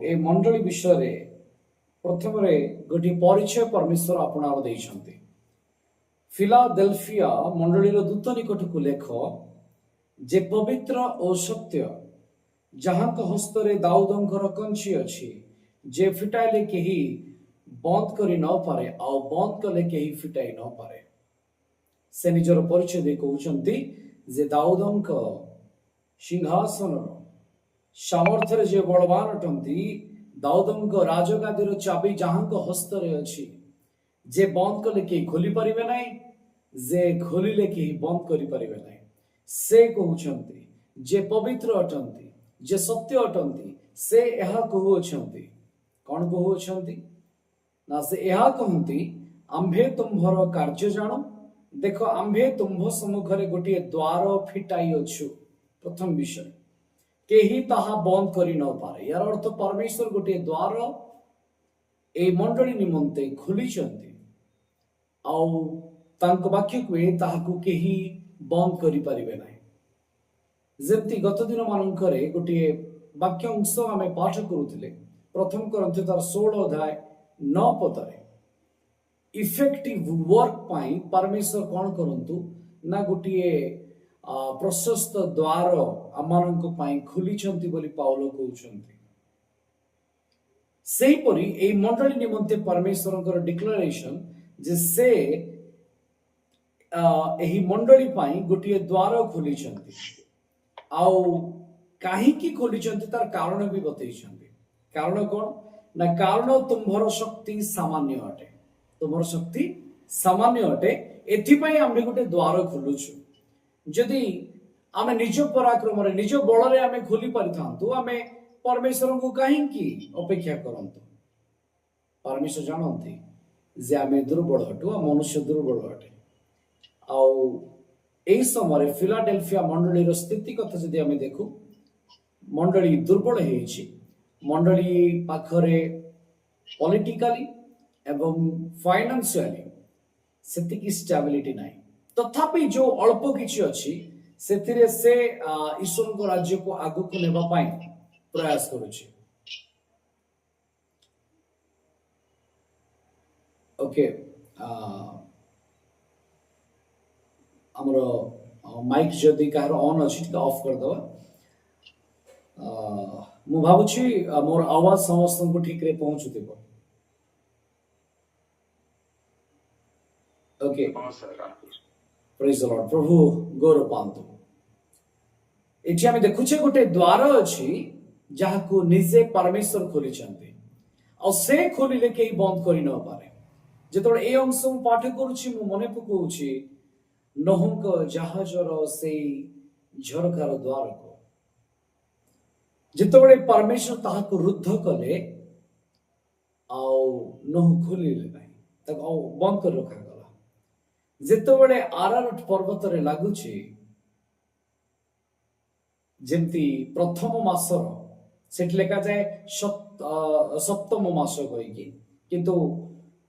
ए मंडली विषय प्रथम गोटे परिचय परमेश्वर आपणार देइछन्ति। फिलाडेल्फिया मंडलीर दूत निकट को लेख जे पवित्र और सत्य जहां हस्तरे दाऊदंकर कंची अछि जे फिटाइले केही बंद करी न पारे आ बंद कले केही फिटाई न पारे। से निजर परिचय दे कहउछन्ति जे दाऊदंक सिंहासन सामर्थ्य जे बलवान अटंती दाऊदंक राजगादीर चाबी जहां हस्तरे अछि जे बंद कले केही खोली परिबे नै जे खोलिले केही बंद करी परिबे नै। से कहउछन्ति जे पवित्र अटंती जे सत्य अटंती से यह कहउछन्ति। कौन कहउछन्ति ना से यह कहंती आम्भे तुम्भर कार्य जानो देख आम्भे तुम्भ सम्मुखरे गोटे द्वार फिटाई अछु। प्रथम विषय केही ताहा बंद करी न पारे। यार अर्थ परमेश्वर गोटे द्वार ए मंडली निमंते खोली चंती आउ तांको वाक्य को ताहाकु केही बंद करी परिबे नै। जेमती गत दिन मानकरे गोटे वाक्य अंश आमे पाठ करूथिले प्रथम करंथी तार 16 अध्याय 9 पदरे इफेक्टिव वर्क पाई परमेश्वर कौन करंतु ना गोटे प्रशस्त द्वार आमानंको पाई खुली चंती बोली पाउलो कहउछन्ति। सेही परी ए मंडली निमंते परमेश्वरकर डिक्लेरेशन जे से एही मंडली पाई गोटे द्वार खोली चंती आउ काहीकि खोली चंती तार कारण भी बतैछन्ति। कारण कौन ना कारण तुम्भर शक्ति सामान्य अटे। तुम्भर शक्ति सामान्य अटे एथिपाई आमे गोटे द्वार खोलुछु। जदि आमे निज पराक्रम रे निज बल रे आमे खोली परिथांतु आमे परमेश्वर को काहीकि अपेक्षा करंतु। परमेश्वर जानंती जे आमे दुर्बल हटु आ मनुष्य दुर्बल अटे। आउ एई समय फिलाडेल्फिया मंडलीर स्थिति कथा जदि आमे देखु मंडली दुर्बल हेछि। मंडली पाखरे पॉलिटिकली एवं फाइनेंशियली सेतिकी स्टेबिलिटी नाही। तथापि जो अल्प किछि अछि सेतिरे से ईश्वर को राज्य को आगु को नेबा पाई प्रयास करूछि। ओके हमरो माइक जदि काहर ऑन अछि त ऑफ कर दवा। मु भाबुछि मोर आवाज समस्त को ठीक रे पहुंचुतिबो। Okay praise the lord. प्रभु गौरव पांतु। एठी आमे देखुछे गोटे द्वार अछि जाहाकू निजे परमेश्वर खोली चंती आ से खोलिले केही बंद करि न पारे। जेतोळे ए अंश मु पाठ करूछि मु मने पकोउछि नहुंक जहाजर से झरकार द्वार को जेतोळे परमेश्वर ताहाकू रुद्ध कले आउ नहु खोलिले नै तक बंद कर रखा गला। जेतोळे आरारट पर्वत रे लागुछि जेमती प्रथम मासर सेठ लेखा जाए सप्तम मास कहिकी किंतु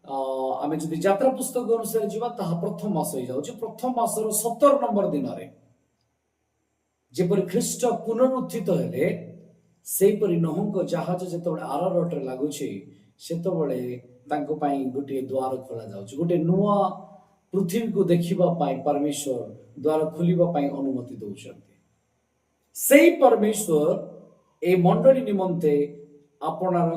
आमे जदि यात्रा पुस्तक अनुसार जीवा ताहा प्रथम मास हो जाउछि। प्रथम मासर 17 नंबर दिन रे जेपरि ख्रीष्ट पुनरुत्थित हेले सेही परि नहुंक जहाज जेतोळे आरारट रे लागुछि सेतोळे तांको पाई गोटे द्वार खोला जाउछि। गोटे नुआ पृथ्वी को देखिबा पाई परमेश्वर द्वार खोलिबा पाई अनुमति दउछन्ति। सेही परमेश्वर ए मंडली निमंते आपनार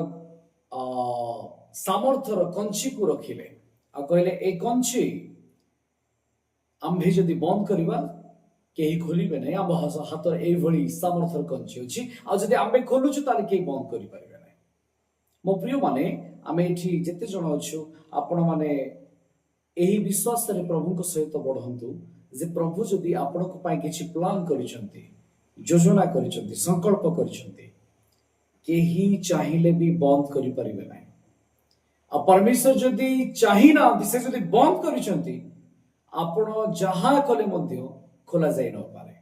सामर्थ्यर कंची को रखिले आ कहले ए कंची आम्भे जदि बंद करिबा केही खोलिबे नै। आम हातर एई भली सामर्थ्यर कंची अछि आ जदि आम्भे खोलुछु ताले केही बंद करि परिबे नै। मो प्रिय माने आमे एठी जेते जण अछु आपण माने एही विश्वास रे प्रभु को सहित बढ़ंतु जे प्रभु जदि आपण को पाई किछि प्लान करिसंती योजना करिसंती संकल्प करिसंती केही चाहिले भी बंद करि परिबे नै। आ परमेश्वर जदि चाहि ना दिसे जदि बंद करिसंती आपण जहा कले मध्य खोला जाय न पारे।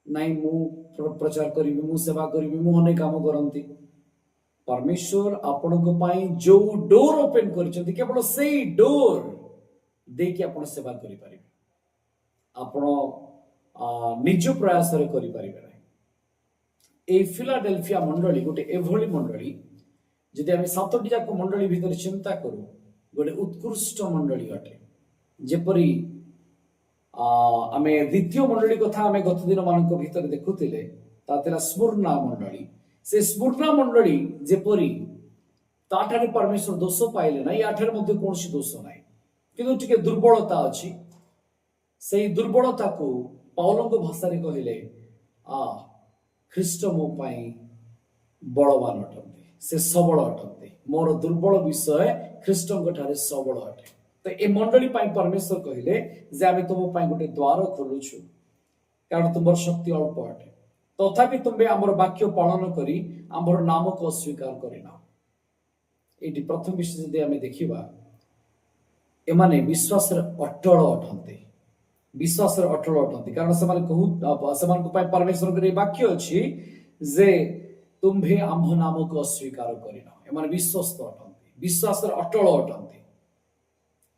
नाइ मु प्रचार करिबि मु सेवा करिबि मु अनेक काम करंती परमेश्वर आपण को पाई जो डोर ओपन करिसंती केवल सेही डोर देखि आपण सेवा करि परिबे। आपण निज प्रयास रे करि परिबे नै। এই ফিলাডেলফিয়া মଣ୍ଡଳୀ ଗୋଟେ ଏଭଳି ମଣ୍ଡଳୀ ଯଦି ଆମେ ସାତଟି ଯାକ ମଣ୍ଡଳୀ ଭିତରେ ଚିନ୍ତା କରୁ ଗୋଟେ ଉତ୍କୃଷ୍ଟ ମଣ୍ଡଳୀ ଅଟେ ଯେପରି ଆମେ ଦ୍ୱିତୀୟ ମଣ୍ଡଳୀ କଥା ଆମେ ଗତ ଦିନ ମାନଙ୍କ ଭିତରେ ଦେଖୁଥିଲେ ତା ଥିଲା ସ୍ମୁର୍ଣ୍ଣା ମଣ୍ଡଳୀ ସେ ସ୍ମୁର୍ଣ୍ଣା ମଣ୍ଡଳୀ ଯେପରି ତାଠାରେ ପରମେଶ୍ୱର ଦୋଷ ପାଇଲେ ନାହିଁ ୟାଠାରେ ମଧ୍ୟ କୌଣସି ଦୋଷ ନାହିଁ କିନ୍ତୁ ଟିକେ ଦୁର୍ବଳତା ଅଛି ସେଇ ଦୁର୍ବଳତାକୁ ପାଉଲଙ୍କ ଭାଷାରେ କହିଲେ ଖ୍ରୀଷ୍ଟ ମୋ ପାଇଁ ବଳବାନ ଅଟନ୍ତି ସେ ସବଳ ଅଟନ୍ତି ମୋର ଦୁର୍ବଳ ବିଷୟ ଖ୍ରୀଷ୍ଟଙ୍କ ଠାରେ ସବଳ ଅଟେ ତ ଏ ମଣ୍ଡଳୀ ପାଇଁ ପରମେଶ୍ୱର କହିଲେ ଯେ ଆମେ ତୁମ ପାଇଁ ଗୋଟେ ଦ୍ୱାର ଖୋଲୁଛୁ କାରଣ ତୁମର ଶକ୍ତି ଅଳ୍ପ ଅଟେ ତଥାପି ତୁମେ ଆମର ବାକ୍ୟ ପାଳନ କରି ଆମର ନାମକୁ ଅସ୍ୱୀକାର କରିନାଅ ଏଇଠି ପ୍ରଥମ ବିଷୟ ଯଦି ଆମେ ଦେଖିବା ଏମାନେ ବିଶ୍ୱାସରେ ଅଟଳ ଅଟନ୍ତି ବିଶ୍ୱାସରେ ଅଟଳ ଅଟନ୍ତି କାରଣ ସେମାନେ ସେମାନଙ୍କ ପାଇଁ ପରମେଶ୍ୱରଙ୍କର ଏ ବାକ୍ୟ ଅଛି ଯେ ତୁମ୍ଭେ ଆମ୍ଭ ନାମକୁ ଅସ୍ୱୀକାର କରିନ ଏମାନେ ବିଶ୍ୱସ୍ତ ଅଟନ୍ତି ବିଶ୍ୱାସରେ ଅଟଳ ଅଟନ୍ତି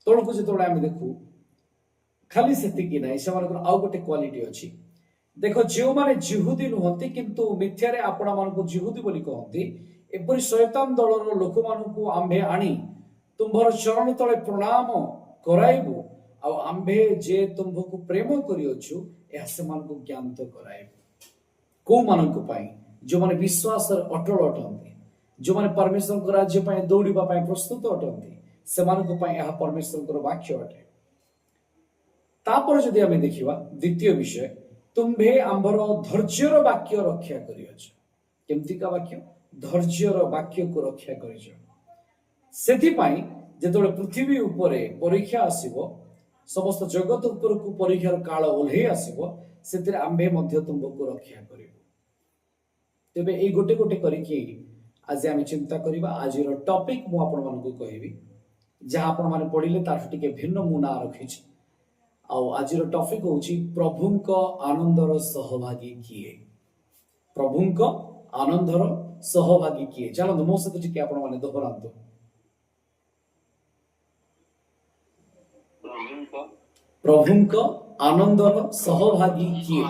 ତଳକୁ ଯେତେବେଳେ ଆମେ ଦେଖୁ ଖାଲି ସେତିକି ନାହିଁ ସେମାନଙ୍କର ଆଉ ଗୋଟେ କ୍ୱାଲିଟି ଅଛି ଦେଖ ଯେଉଁମାନେ ଜିହୁଦୀ ନୁହନ୍ତି କିନ୍ତୁ ମିଥ୍ୟାରେ ଆପଣା ମାନଙ୍କୁ ଜିହୁଦୀ ବୋଲି କହନ୍ତି ଏପରି ଶୈତାନ ଦଳର ଲୋକମାନଙ୍କୁ ଆମ୍ଭେ ଆଣି ତୁମ୍ଭର ଚରଣ ତଳେ ପ୍ରଣାମ କରାଇବୁ ଆଉ ଆମ୍ଭେ ଯେ ତୁମ୍ଭକୁ ପ୍ରେମ କରିଅଛୁ ଏହା ସେମାନଙ୍କୁ ଜ୍ଞାତ କରାଇବୁ କୋଉମାନଙ୍କ ପାଇଁ ଯେଉଁମାନେ ବିଶ୍ୱାସରେ ଅଟଳ ଅଟନ୍ତି ଯେଉଁମାନେ ପରମେଶ୍ୱରଙ୍କ ରାଜ୍ୟ ପାଇଁ ଦୌଡ଼ିବା ପାଇଁ ପ୍ରସ୍ତୁତ ଅଟନ୍ତି ସେମାନଙ୍କ ପାଇଁ ଏହା ପରମେଶ୍ୱରଙ୍କର ବାକ୍ୟ ଅଟେ ତାପରେ ଯଦି ଆମେ ଦେଖିବା ଦ୍ୱିତୀୟ ବିଷୟ ତୁମ୍ଭେ ଆମ୍ଭର ଧୈର୍ଯ୍ୟର ବାକ୍ୟ ରକ୍ଷା କରିଅଛ କେମିତିକା ବାକ୍ୟ ଧୈର୍ଯ୍ୟର ବାକ୍ୟକୁ ରକ୍ଷା କରିଛ ସେଥିପାଇଁ ଯେତେବେଳେ ପୃଥିବୀ ଉପରେ ପରୀକ୍ଷା ଆସିବ ସମସ୍ତ ଜଗତ ଉପରକୁ ପରୀକ୍ଷାର କାଳ ଓହ୍ଲେଇ ଆସିବ ସେଥିରେ ଆମ୍ଭେ ମଧ୍ୟ ତୁମକୁ ରକ୍ଷା କରିବୁ ତେବେ ଏଇ ଗୋଟେ ଗୋଟେ କରିକି ଆଜି ଆମେ ଚିନ୍ତା କରିବା ଆଜିର ଟପିକ ମୁଁ ଆପଣମାନଙ୍କୁ କହିବି ଯାହା ଆପଣମାନେ ପଢିଲେ ତାଠୁ ଟିକେ ଭିନ୍ନ ମୁଁ ନାଁ ରଖିଛି ଆଉ ଆଜିର ଟପିକ ହଉଛି ପ୍ରଭୁଙ୍କ ଆନନ୍ଦର ସହଭାଗୀ କିଏ ପ୍ରଭୁଙ୍କ ଆନନ୍ଦର ସହଭାଗୀ କିଏ ଚାଲନ୍ତୁ ମୋ ସହିତ ଟିକେ ଆପଣମାନେ ଦୋହରାନ୍ତୁ ପ୍ରଭୁଙ୍କ ଆନନ୍ଦର ସହଭାଗୀ କିଏ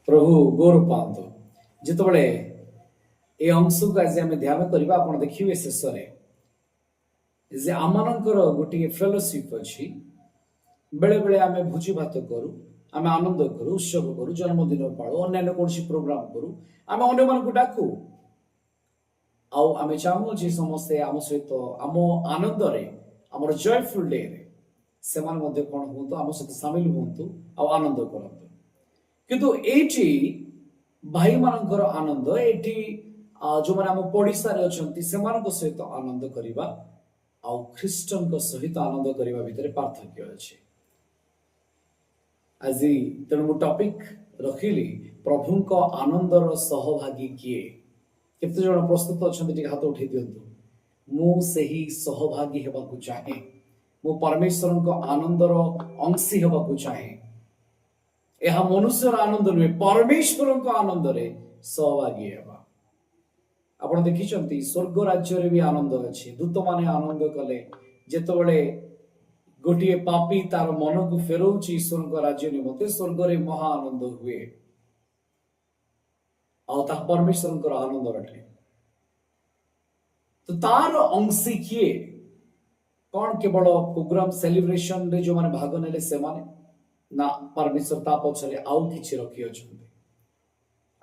ପ୍ରଭୁ ଗୌର ପାଆନ୍ତୁ ଯେତେବେଳେ এই অংশକୁ ଆଜି ଆମେ ଧ୍ୟାନ କରିବା ଆପଣ ଦେଖିବେ ଶେଷରେ ଯେ ଆମମାନଙ୍କର ଗୋଟିଏ ଫେଲୋସିପ ଅଛି ବେଳେ ବେଳେ ଆମେ ଭୋଜି ଭାତ କରୁ ଆମେ ଆନନ୍ଦ କରୁ ଉତ୍ସବ କରୁ ଜନ୍ମଦିନ ପାଳୁ ଅନ୍ୟାନ୍ୟ କୌଣସି ପ୍ରୋଗ୍ରାମ କରୁ ଆମେ ଅନ୍ୟମାନଙ୍କୁ ଡାକୁ ଆଉ ଆମେ ଚାହୁଁ ଯେ ସମସ୍ତେ ଆମ ସହିତ ଆମ ଆନନ୍ଦରେ ଆମର ଜୟଫୁଲ ଡେରେ ସେମାନେ ମଧ୍ୟ କଣ ହୁଅନ୍ତୁ ଆମ ସହିତ ସାମିଲ ହୁଅନ୍ତୁ ଆଉ ଆନନ୍ଦ କରନ୍ତୁ କିନ୍ତୁ ଏଇଠି ଭାଇମାନଙ୍କର ଆନନ୍ଦ ଏଇଠି ଯେଉଁମାନେ ଆମ ପଡିଶାରେ ଅଛନ୍ତି ସେମାନଙ୍କ ସହିତ ଆନନ୍ଦ କରିବା ଆଉ ଖ୍ରୀଷ୍ଟଙ୍କ ସହିତ ଆନନ୍ଦ କରିବା ଭିତରେ ପାର୍ଥକ୍ୟ ଅଛି ଆଜି ତେଣୁ ମୁଁ ଟପିକ ରଖିଲି ପ୍ରଭୁଙ୍କ ଆନନ୍ଦର ସହଭାଗୀ କିଏ କେତେ ଜଣ ପ୍ରସ୍ତୁତ ଅଛନ୍ତି ଟିକେ ହାତ ଉଠେଇ ଦିଅନ୍ତୁ ମୁଁ ସେହି ସହଭାଗୀ ହେବାକୁ ଚାହେଁ ମୁଁ ପରମେଶ୍ୱରଙ୍କ ଆନନ୍ଦର ଅଂଶୀ ହେବାକୁ ଚାହେଁ ଏହା ମନୁଷ୍ୟର ଆନନ୍ଦ ନୁହେଁ ପରମେଶ୍ୱରଙ୍କ ଆନନ୍ଦରେ ସହଭାଗୀ ହେବା ଆପଣ ଦେଖିଛନ୍ତି ସ୍ୱର୍ଗ ରାଜ୍ୟରେ ବି ଆନନ୍ଦ ଅଛି ଦୂତମାନେ ଆନନ୍ଦ କଲେ ଯେତେବେଳେ ଗୋଟିଏ ପାପୀ ତାର ମନକୁ ଫେରଉଛି ଈଶ୍ୱରଙ୍କ ରାଜ୍ୟ ନିମନ୍ତେ ସ୍ୱର୍ଗରେ ମହା ଆନନ୍ଦ ହୁଏ ଆଉ ତାହା ପରମେଶ୍ୱରଙ୍କର ଆନନ୍ଦ ଅଟେ ତ ତାର ଅଂଶୀ କିଏ କଣ କେବଳ ପ୍ରୋଗ୍ରାମ ସେଲିବ୍ରେସନରେ ଯୋଉମାନେ ଭାଗ ନେଲେ ସେମାନେ ନା ପରମେଶ୍ୱର ତା ପଛରେ ଆଉ କିଛି ରଖିଅଛନ୍ତି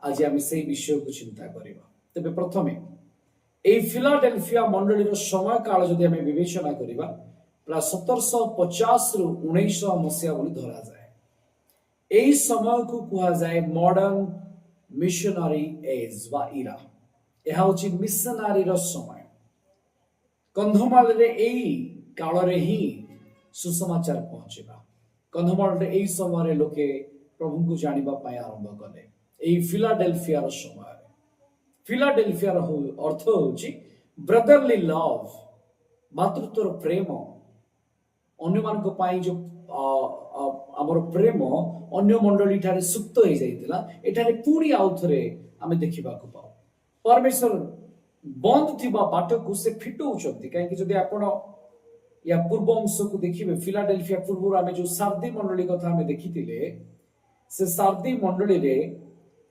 ଆଜି ଆମେ ସେଇ ବିଷୟକୁ ଚିନ୍ତା କରିବା ତେବେ ପ୍ରଥମେ এই ଫିଲାଡେଲଫିଆ ମଣ୍ଡଳୀର ସମୟ କାଳ ଯଦି ଆମେ ବିବେଚନା କରିବା ପ୍ରାୟ 1750 ରୁ 1900 ମସିହା ବୋଲି ଧରାଯାଏ ଏହି ସମୟକୁ କୁହାଯାଏ ମଡର୍ନ ମିଶନାରୀ ଏଜ୍ ବା ଇରା ଏହା ହେଉଛି ମିଶନାରୀର ସମୟ କନ୍ଧମାଳରେ ଏଇ କାଳରେ ହିଁ ସୁସମାଚାର ପହଞ୍ଚିବା କନ୍ଧମାଳରେ ଏହି ସମୟରେ ଲୋକେ ପ୍ରଭୁଙ୍କୁ ଜାଣିବା ପାଇଁ ଆରମ୍ଭ କଲେ ଏହି ଫିଲାଡେଲଫିଆର ସମୟରେ ଫିଲାଡେଲଫିଆର ଅର୍ଥ ହେଉଛି ବ୍ରଦରଲି ଲଭ ମାତୃତ୍ୱର ପ୍ରେମ ଅନ୍ୟମାନଙ୍କ ପାଇଁ ଯୋଉ ଆମର ପ୍ରେମ ଅନ୍ୟ ମଣ୍ଡଳୀ ଠାରେ ସୁପ୍ତ ହେଇଯାଇଥିଲା ଏଠାରେ ପୁଣି ଆଉ ଥରେ ଆମେ ଦେଖିବାକୁ ପାଉ ପରମେଶ୍ୱର ବନ୍ଦ ଥିବା ବାଟକୁ ସେ ଫିଟଉଛନ୍ତି କାହିଁକି ଯଦି ଆପଣ या पूर्व अंश को देखिए फिलाडेल्फिया पूर्व आम जो सारदी मंडली कथा आम देखी से सारदी मंडली रे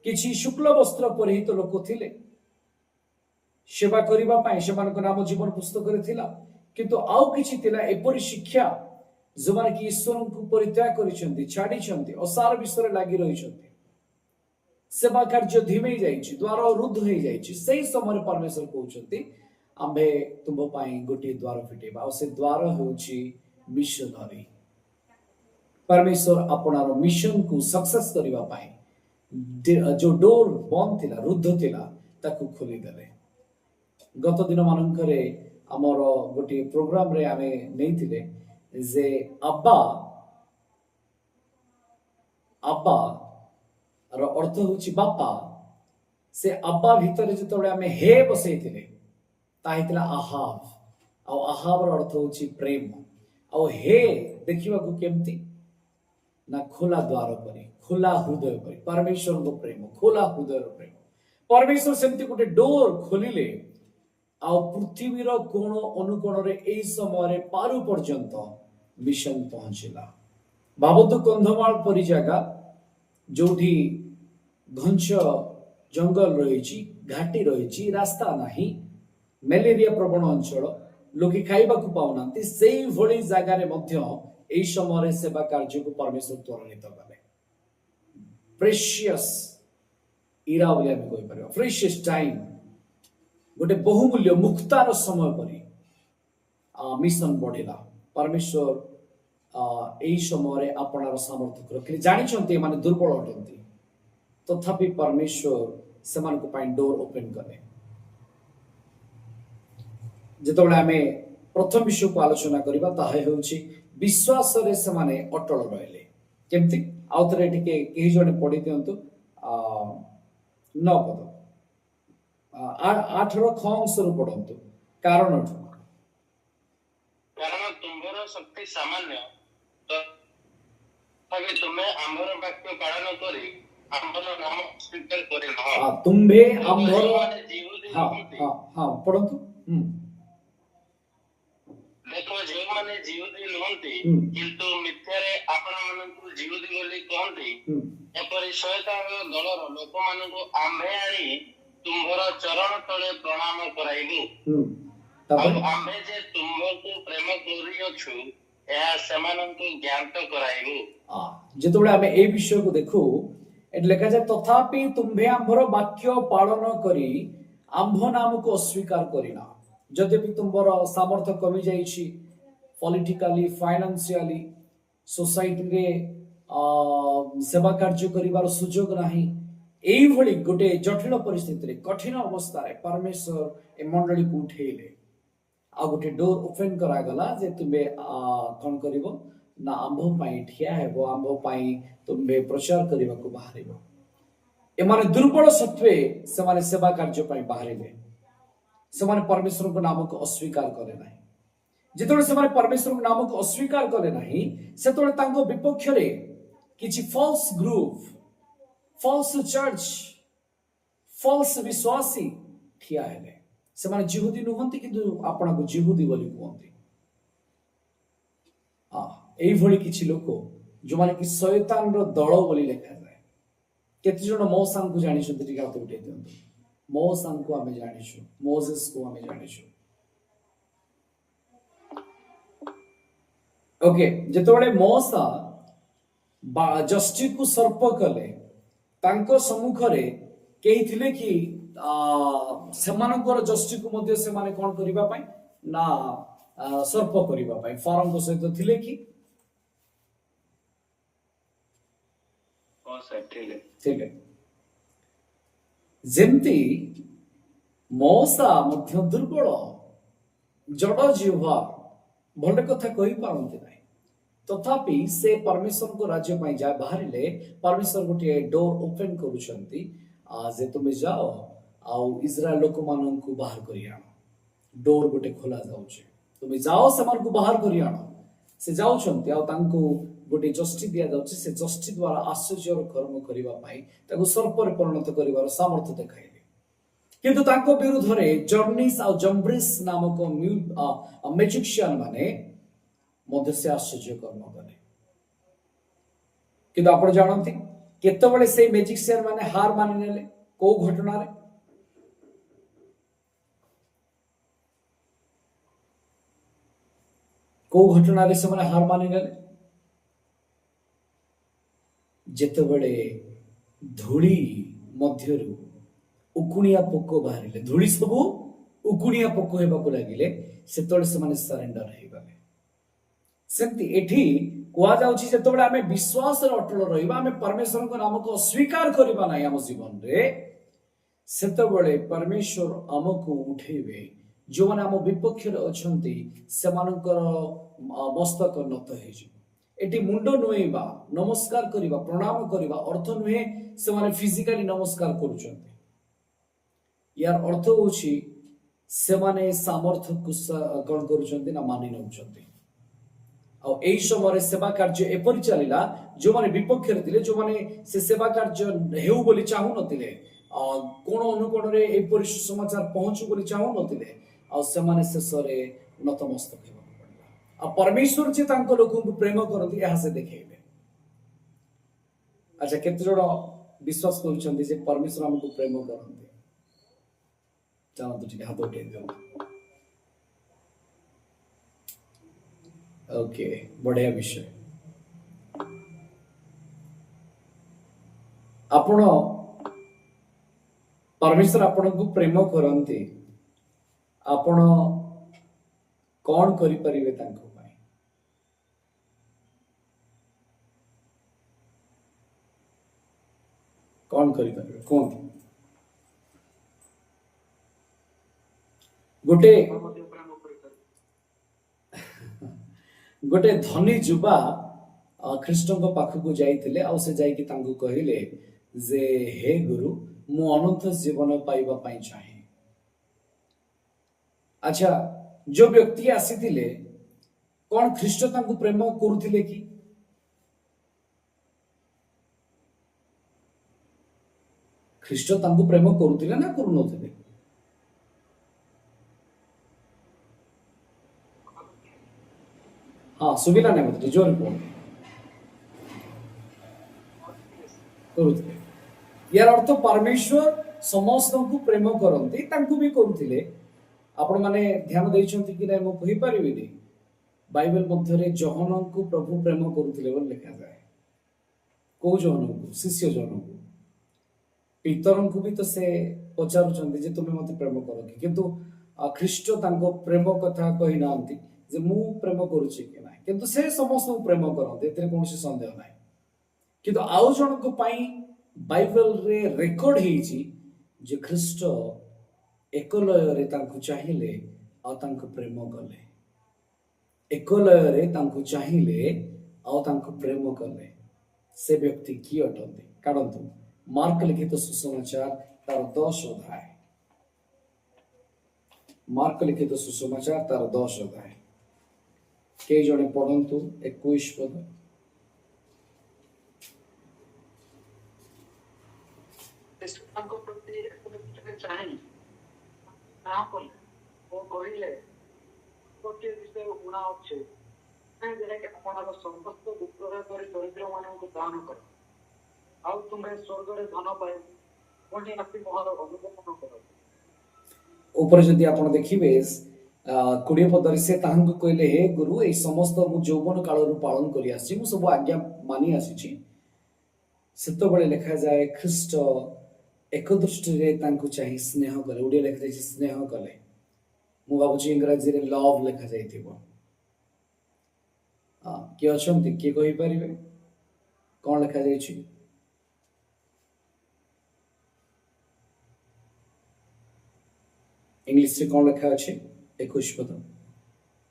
किछि शुक्ल वस्त्र परिहित लोक थिले सेवा करिबा पाए सेमानक नाम जीवन पुस्तक रे थिला किंतु आउ किछि थिला एपरि शिक्षा जो माने कि ईश्वर को परित्याग करिसेंती छाडिसेंती असार विषय लागि रहिसेंती सेवा कार्य धीमे जाइछि द्वार रुद्ध हो जाइछि सेही समय परमेश्वर कहउछंती आम्भे तुम पाई गोटे द्वार फिटेबा और से द्वार होउछि मिशनरी परमेश्वर अपनार मिशन को सक्सेस करबा पाई जो डोर बंद थिला रुद्ध थिला ताकू खोली देले गत दिन मानकरे हमर गोटे प्रोग्राम रे आमे नेइथिले जे अब्बा अब्बा रो अर्थ होछि बापा से अब्बा भीतर जतबे आमे हे बसैथिले ताहितला आहाव आ आहाव रो अर्थ होछि प्रेम आ हे देखिबा को केमती ना खोला द्वार परी खोला हृदय परी परमेश्वर को प्रेम खोला हृदय प्रेम परमेश्वर सेमती गोटे डोर खोलिले आ पृथ्वी रो कोण अनुकोण रे एई समय रे पारु पर्यंत मिशन पहुंचला बाबतु कंधमाल परी जगह जोठी घंच जंगल रही घाटी रही रास्ता नाही मलेरिया प्रवण अंचल लोके खाइबा को पाउनांती सेई भली जगह रे मध्य एई समय सेवा कार्य को परमेश्वर त्वरित कले प्रेशियस इरा बोली हम कहि परबा प्रेशियस टाइम गोटे बहुमूल्य मुक्तार समय परी मिशन बढ़िला परमेश्वर एई समय आपणार सामर्थ्य रखिले जानिछंती माने दुर्बल अटंती तथापि परमेश्वर सेमान को पाइन डोर ओपन कले जेतबेले आमे प्रथम विषय को आलोचना करिबा ताहे होछि विश्वास रे सेमाने अटल रहले केमती आउतरे टिके केही जणे पढि दियंतु 9 पद 8 रो खंस रु पढंतु कारण तुमरो शक्ति सामान्य तो तबे तुमे आम्भर वाक्य पालन करी आम्भर नाम स्वीकार करे न तुम्भे आम्भर हां हां हां पढंतु देखो जे माने जीवदी नहंती किंतु मिथ्यारे आपण मानकु जीवदी बोली कहंती एपरि शयतान दलर लोक मानकु आम्भे आनी तुम्भर चरण तळे प्रणाम कराइबु तब आम्भे जे तुम्भको प्रेम करि अछु या सेमानंतु ज्ञात कराइबु जेतबेले आमे ए विषय को देखु एट लेखा जाय तथापि तुम्भे आम्भर वाक्य पालन करी आम्भ नाम को अस्वीकार करिना जद्यपि तुम्हार सामर्थ्य कमी जाइछि पॉलिटिकली फाइनेंशियली सोसाइटी रे सेवा कार्य करिवार सुयोग नाही एई भली गोटे जटिल परिस्थिति रे कठिन अवस्था रे परमेश्वर ए मंडली को उठेले आ गोटे डोर ओपन करा गला जे तुमे कोन करिवो ना आंभो पाई ठिया हेबो आंभो पाई तुमे प्रचार करिवा को बाहरिबो ए माने दुर्बल सत्वे से माने सेवा कार्य पाई बाहरिले से माने परमेश्वर को नाम को अस्वीकार करे नाही जेतोले से माने परमेश्वर को नाम को अस्वीकार करे नाही सेतोले तांको विपक्ष रे किछि false group false church false विश्वासी ठिया हेले से माने जिहुदी नुहंती किंतु आपना को जिहुदी बोली कहंती एई भली किछि लोक जो माने कि शैतान रो दळ बोली लेखा जाय केते जण मौसान को जानि छथि टिका तो उठे दियंतु मौसान को आमे जानिछु मोजेस को आमे जानिछु ओके जेतोले मौसा जस्टिस को सर्प कले तांको सम्मुख रे केही थिले कि सेमानकर जस्टिस को मध्ये से माने कोन करिबा पई ना सर्प करिबा पई फारम को सहित थिले कि ठीक है जेमती मौसा मध्य दुर्बल जड़ जीवा भल कथा कही पारती ना तथापि से परमेश्वर को राज्य पाई जा बाहरिले परमेश्वर गोटे डोर ओपन करूछंती जे तुम जाओ आउ इजराइल लोक मानन को बाहर करी आनो डोर गोटे खोला जाउछे तुम जाओ समान को बाहर करी आनो से जाउछंती आ तांको गोटे जस्टिस दिया जाउछे से जस्टिस द्वारा आश्चर्य कर्म करिवा पाई ताको सर्प रे परिणत करिवार सामर्थ्य देखाइले किंतु तांको विरुद्ध रे जर्निस आ जम्ब्रिस नामक मैजिशियन माने ମଧ୍ୟ ସେ ଆଶ୍ଚର୍ଯ୍ୟ କର୍ମ କଲେ। କିନ୍ତୁ ଆପଣ ଜାଣନ୍ତି କେତେବେଳେ ସେଇ ମ୍ୟାଜିସିଆନ ମାନେ ହାର ମାନି ନେଲେ? କୋଉ ଘଟଣାରେ? କୋଉ ଘଟଣାରେ ସେମାନେ ହାର ମାନିନେଲେ? ଯେତେବେଳେ ଧୂଳି ମଧ୍ୟରୁ ଉକୁଣିଆ ପୋକ ବାହାରିଲେ, ଧୂଳି ସବୁ ଉକୁଣିଆ ପୋକ ହେବାକୁ ଲାଗିଲେ, ସେତେବେଳେ ସେମାନେ ସରେଣ୍ଡର ହେଇଗଲେ। ସେମିତି ଏଠି କୁହାଯାଉଛି ଯେତେବେଳେ ଆମେ ବିଶ୍ୱାସରେ ଅଟଳ ରହିବା, ଆମେ ପରମେଶ୍ୱରଙ୍କ ନାମକୁ ଅସ୍ୱୀକାର କରିବା ନାହିଁ ଆମ ଜୀବନରେ, ସେତେବେଳେ ପରମେଶ୍ୱର ଆମକୁ ଉଠେଇବେ। ଯେଉଁମାନେ ଆମ ବିପକ୍ଷରେ ଅଛନ୍ତି ସେମାନଙ୍କର ମସ୍ତକ ନତ ହେଇଯିବ। ଏଠି ମୁଣ୍ଡ ନୁଆଇବା, ନମସ୍କାର କରିବା, ପ୍ରଣାମ କରିବା ଅର୍ଥ ନୁହେଁ ସେମାନେ ଫିଜିକାଲି ନମସ୍କାର କରୁଛନ୍ତି। ୟାର ଅର୍ଥ ହଉଛି ସେମାନେ ସାମର୍ଥ୍ୟକୁ କଣ କରୁଛନ୍ତି ନା ମାନି ନେଉଛନ୍ତି। ଆଉ ଏଇ ସମୟରେ ସେବା କାର୍ଯ୍ୟ ଏପରି ଚାଲିଲା, ଯେଉଁମାନେ ବିପକ୍ଷରେ ଥିଲେ, ଯେଉଁମାନେ ସେ ସେବା କାର୍ଯ୍ୟ ହେଉ ବୋଲି ଚାହୁଁନଥିଲେ, କୋଣ ଅନୁକୋଣରେ ଏପରି ସୁସମାଚାର ପହଞ୍ଚୁ ବୋଲି ଚାହୁଁନଥିଲେ, ଆଉ ସେମାନେ ଶେଷରେ ନତମସ୍ତକ ହେବାକୁ ପଡ଼ିଲା। ଆଉ ପରମେଶ୍ୱର ଯେ ତାଙ୍କ ଲୋକଙ୍କୁ ପ୍ରେମ କରନ୍ତି ଏହା ସେ ଦେଖେଇବେ। ଆଚ୍ଛା, କେତେ ଜଣ ବିଶ୍ୱାସ କରୁଛନ୍ତି ଯେ ପରମେଶ୍ୱର ଆମକୁ ପ୍ରେମ କରନ୍ତି? ଚାଲନ୍ତୁ ଟିକେ ହାତ ଉଠେଇ ଦିଅନ୍ତୁ। ଓକେ, ବଢିଆ ବିଷୟ। ଆପଣ ପରମେଶ୍ୱର ଆପଣଙ୍କୁ ପ୍ରେମ କରନ୍ତି, ଆପଣ କଣ କରିପାରିବେ ତାଙ୍କ ପାଇଁ? କଣ କରିପାରିବେ କୁହନ୍ତୁ? ଗୋଟେ ଧନୀ ଯୁବା ଖ୍ରୀଷ୍ଟଙ୍କ ପାଖକୁ ଯାଇଥିଲେ, ଆଉ ସେ ଯାଇକି ତାଙ୍କୁ କହିଲେ ଯେ ହେ ଗୁରୁ, ମୁଁ ଅନନ୍ତ ଜୀବନ ପାଇବା ପାଇଁ ଚାହେଁ। ଆଚ୍ଛା, ଯୋଉ ବ୍ୟକ୍ତି ଆସିଥିଲେ, କଣ ଖ୍ରୀଷ୍ଟ ତାଙ୍କୁ ପ୍ରେମ କରୁଥିଲେ କି? ଖ୍ରୀଷ୍ଟ ତାଙ୍କୁ ପ୍ରେମ କରୁଥିଲେ ନା କରୁନଥିଲେ? ହଁ, ସୁବିଲା ନାହିଁ ମତେ, ଜୋର କୁହନ୍ତୁ। କରୁଥିଲେ। ୟାର ଅର୍ଥ ପରମେଶ୍ୱର ସମସ୍ତଙ୍କୁ ପ୍ରେମ କରନ୍ତି, ତାଙ୍କୁ ବି କରୁଥିଲେ। ଆପଣ ମାନେ ଧ୍ୟାନ ଦେଇଛନ୍ତି କି ନାଇଁ ମୁଁ କହିପାରିବିନି। ବାଇବେଲ ମଧ୍ୟରେ ଜହନଙ୍କୁ ପ୍ରଭୁ ପ୍ରେମ କରୁଥିଲେ ବୋଲି ଲେଖାଯାଏ। କୋଉ ଜହନଙ୍କୁ? ଶିଷ୍ୟ ଜହନଙ୍କୁ। ପିତରଙ୍କୁ ବି ତ ସେ ପଚାରୁଛନ୍ତି ଯେ ତୁମେ ମତେ ପ୍ରେମ କର କି? କିନ୍ତୁ ଖ୍ରୀଷ୍ଟ ତାଙ୍କ ପ୍ରେମ କଥା କହିନାହାନ୍ତି ଯେ ମୁଁ ପ୍ରେମ କରୁଛି କି ନାହିଁ, କିନ୍ତୁ ସେ ସମସ୍ତଙ୍କୁ ପ୍ରେମ କରନ୍ତି, ଏଥିରେ କୌଣସି ସନ୍ଦେହ ନାହିଁ। କିନ୍ତୁ ଆଉ ଜଣଙ୍କ ପାଇଁ ବାଇବେଲରେ ରେକର୍ଡ ହେଇଛି ଯେ ଖ୍ରୀଷ୍ଟ ଏକଲୟରେ ତାଙ୍କୁ ଚାହିଁଲେ ଆଉ ତାଙ୍କୁ ପ୍ରେମ କଲେ। ଏକଲୟରେ ତାଙ୍କୁ ଚାହିଁଲେ ଆଉ ତାଙ୍କୁ ପ୍ରେମ କଲେ। ସେ ବ୍ୟକ୍ତି କିଏ ଅଟନ୍ତି? କାଢନ୍ତୁ ମାର୍କ ଲିଖିତ ସୁସମାଚାର ତାର 10 ଅଧ୍ୟାୟ। ମାର୍କ ଲିଖିତ ସୁସମାଚାର ତାର 10 ଅଧ୍ୟାୟ। କେହି ଜଣେ ପଢନ୍ତୁ 21 ପଦ। ତାଙ୍କ ପ୍ରତି ଚାହିଁ ନା କଲେ ଓ କହିଲେ ଗୋଟିଏ ବିଷୟ ଗୁଣା ଅଛି, ଯାହାକି ଆପଣଙ୍କ ସମସ୍ତ ବିଗ୍ରହ କରି ଦରିଦ୍ର ମାନଙ୍କୁ ଦାନ କର, ଆଉ ତୁମେ ସ୍ୱର୍ଗରେ ଧନ ପାଇ ପୁଣି ଆସି ମୋର ଅନୁଗମନ କର। ଉପରେ ଯଦି ଆପଣ ଦେଖିବେ 20 ପଦରେ ସେ ତାହାଙ୍କୁ କହିଲେ, ହେ ଗୁରୁ, ଏଇ ସମସ୍ତ ମୁଁ ଯୌବନ କାଳରୁ ପାଳନ କରି ଆସିଛି, ମୁଁ ସବୁ ଆଜ୍ଞା ମାନି ଆସିଛି। ସେତେବେଳେ ଲେଖାଯାଏ ଖ୍ରୀଷ୍ଟ ଏକ ଦୃଷ୍ଟିରେ ତାଙ୍କୁ ଚାହିଁ ସ୍ନେହ କଲେ। ଓଡ଼ିଆ ଲେଖାଯାଇଛି ସ୍ନେହ କଲେ। ମୁଁ ଭାବୁଛି ଇଂରାଜୀରେ ଲଭ୍ ଲେଖାଯାଇଥିବ। କିଏ ଅଛନ୍ତି? କିଏ କହିପାରିବେ କଣ ଲେଖାଯାଇଛି? ଇଂଲିଶରେ କଣ ଲେଖା ଅଛି? 21 ପଦ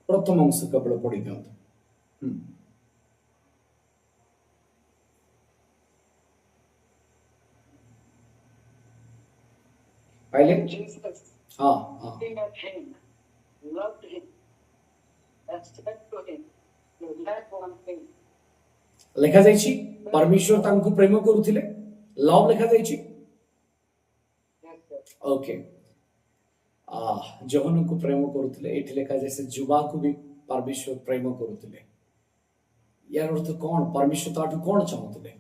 ପ୍ରଥମ ଅଂଶ କେବଳ ପଢି ଦିଅନ୍ତୁ। ପାଇଲେ? ହଁ ହଁ। ଲେଖାଯାଇଛି ପରମେଶ୍ୱର ତାଙ୍କୁ ପ୍ରେମ କରୁଥିଲେ, ଲଭ୍ ଲେଖାଯାଇଛି। ଓକେ, ଜହନକୁ ପ୍ରେମ କରୁଥିଲେ। ଏଠି ଲେଖାଯାଏ ସେ ଯୁବାକୁ ବି परमेश्वर प्रेम करुले यार अर्थ कौन परमेश्वर ताठू कौन चाहूले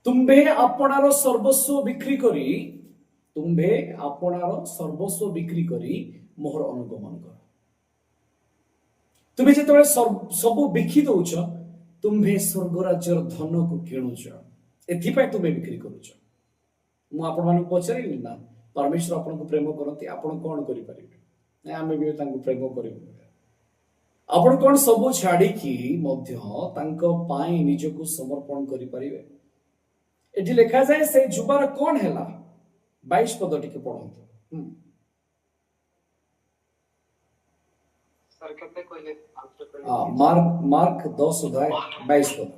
तुम्भे आपणार सर्वस्व बिक्री करी तुम्भे आपणार सर्वस्व बिक्री करी मोहर अनुगमन कर तुम्हें जो सब बिकी दौच तुम्हें स्वर्ग राज्यर धन को किणुच एथिपाई तुम्हें बिक्री करुच मुझे पचारि ना परमेश्वर आपन को प्रेम करती आपण कौन करें आम भी प्रेम कर आपण कौन सब छाड़ी निजक समर्पण करें एटी लिखा जाए से जुबार कौन है 22 पद टी पढ़ु मार्क 10:22 पद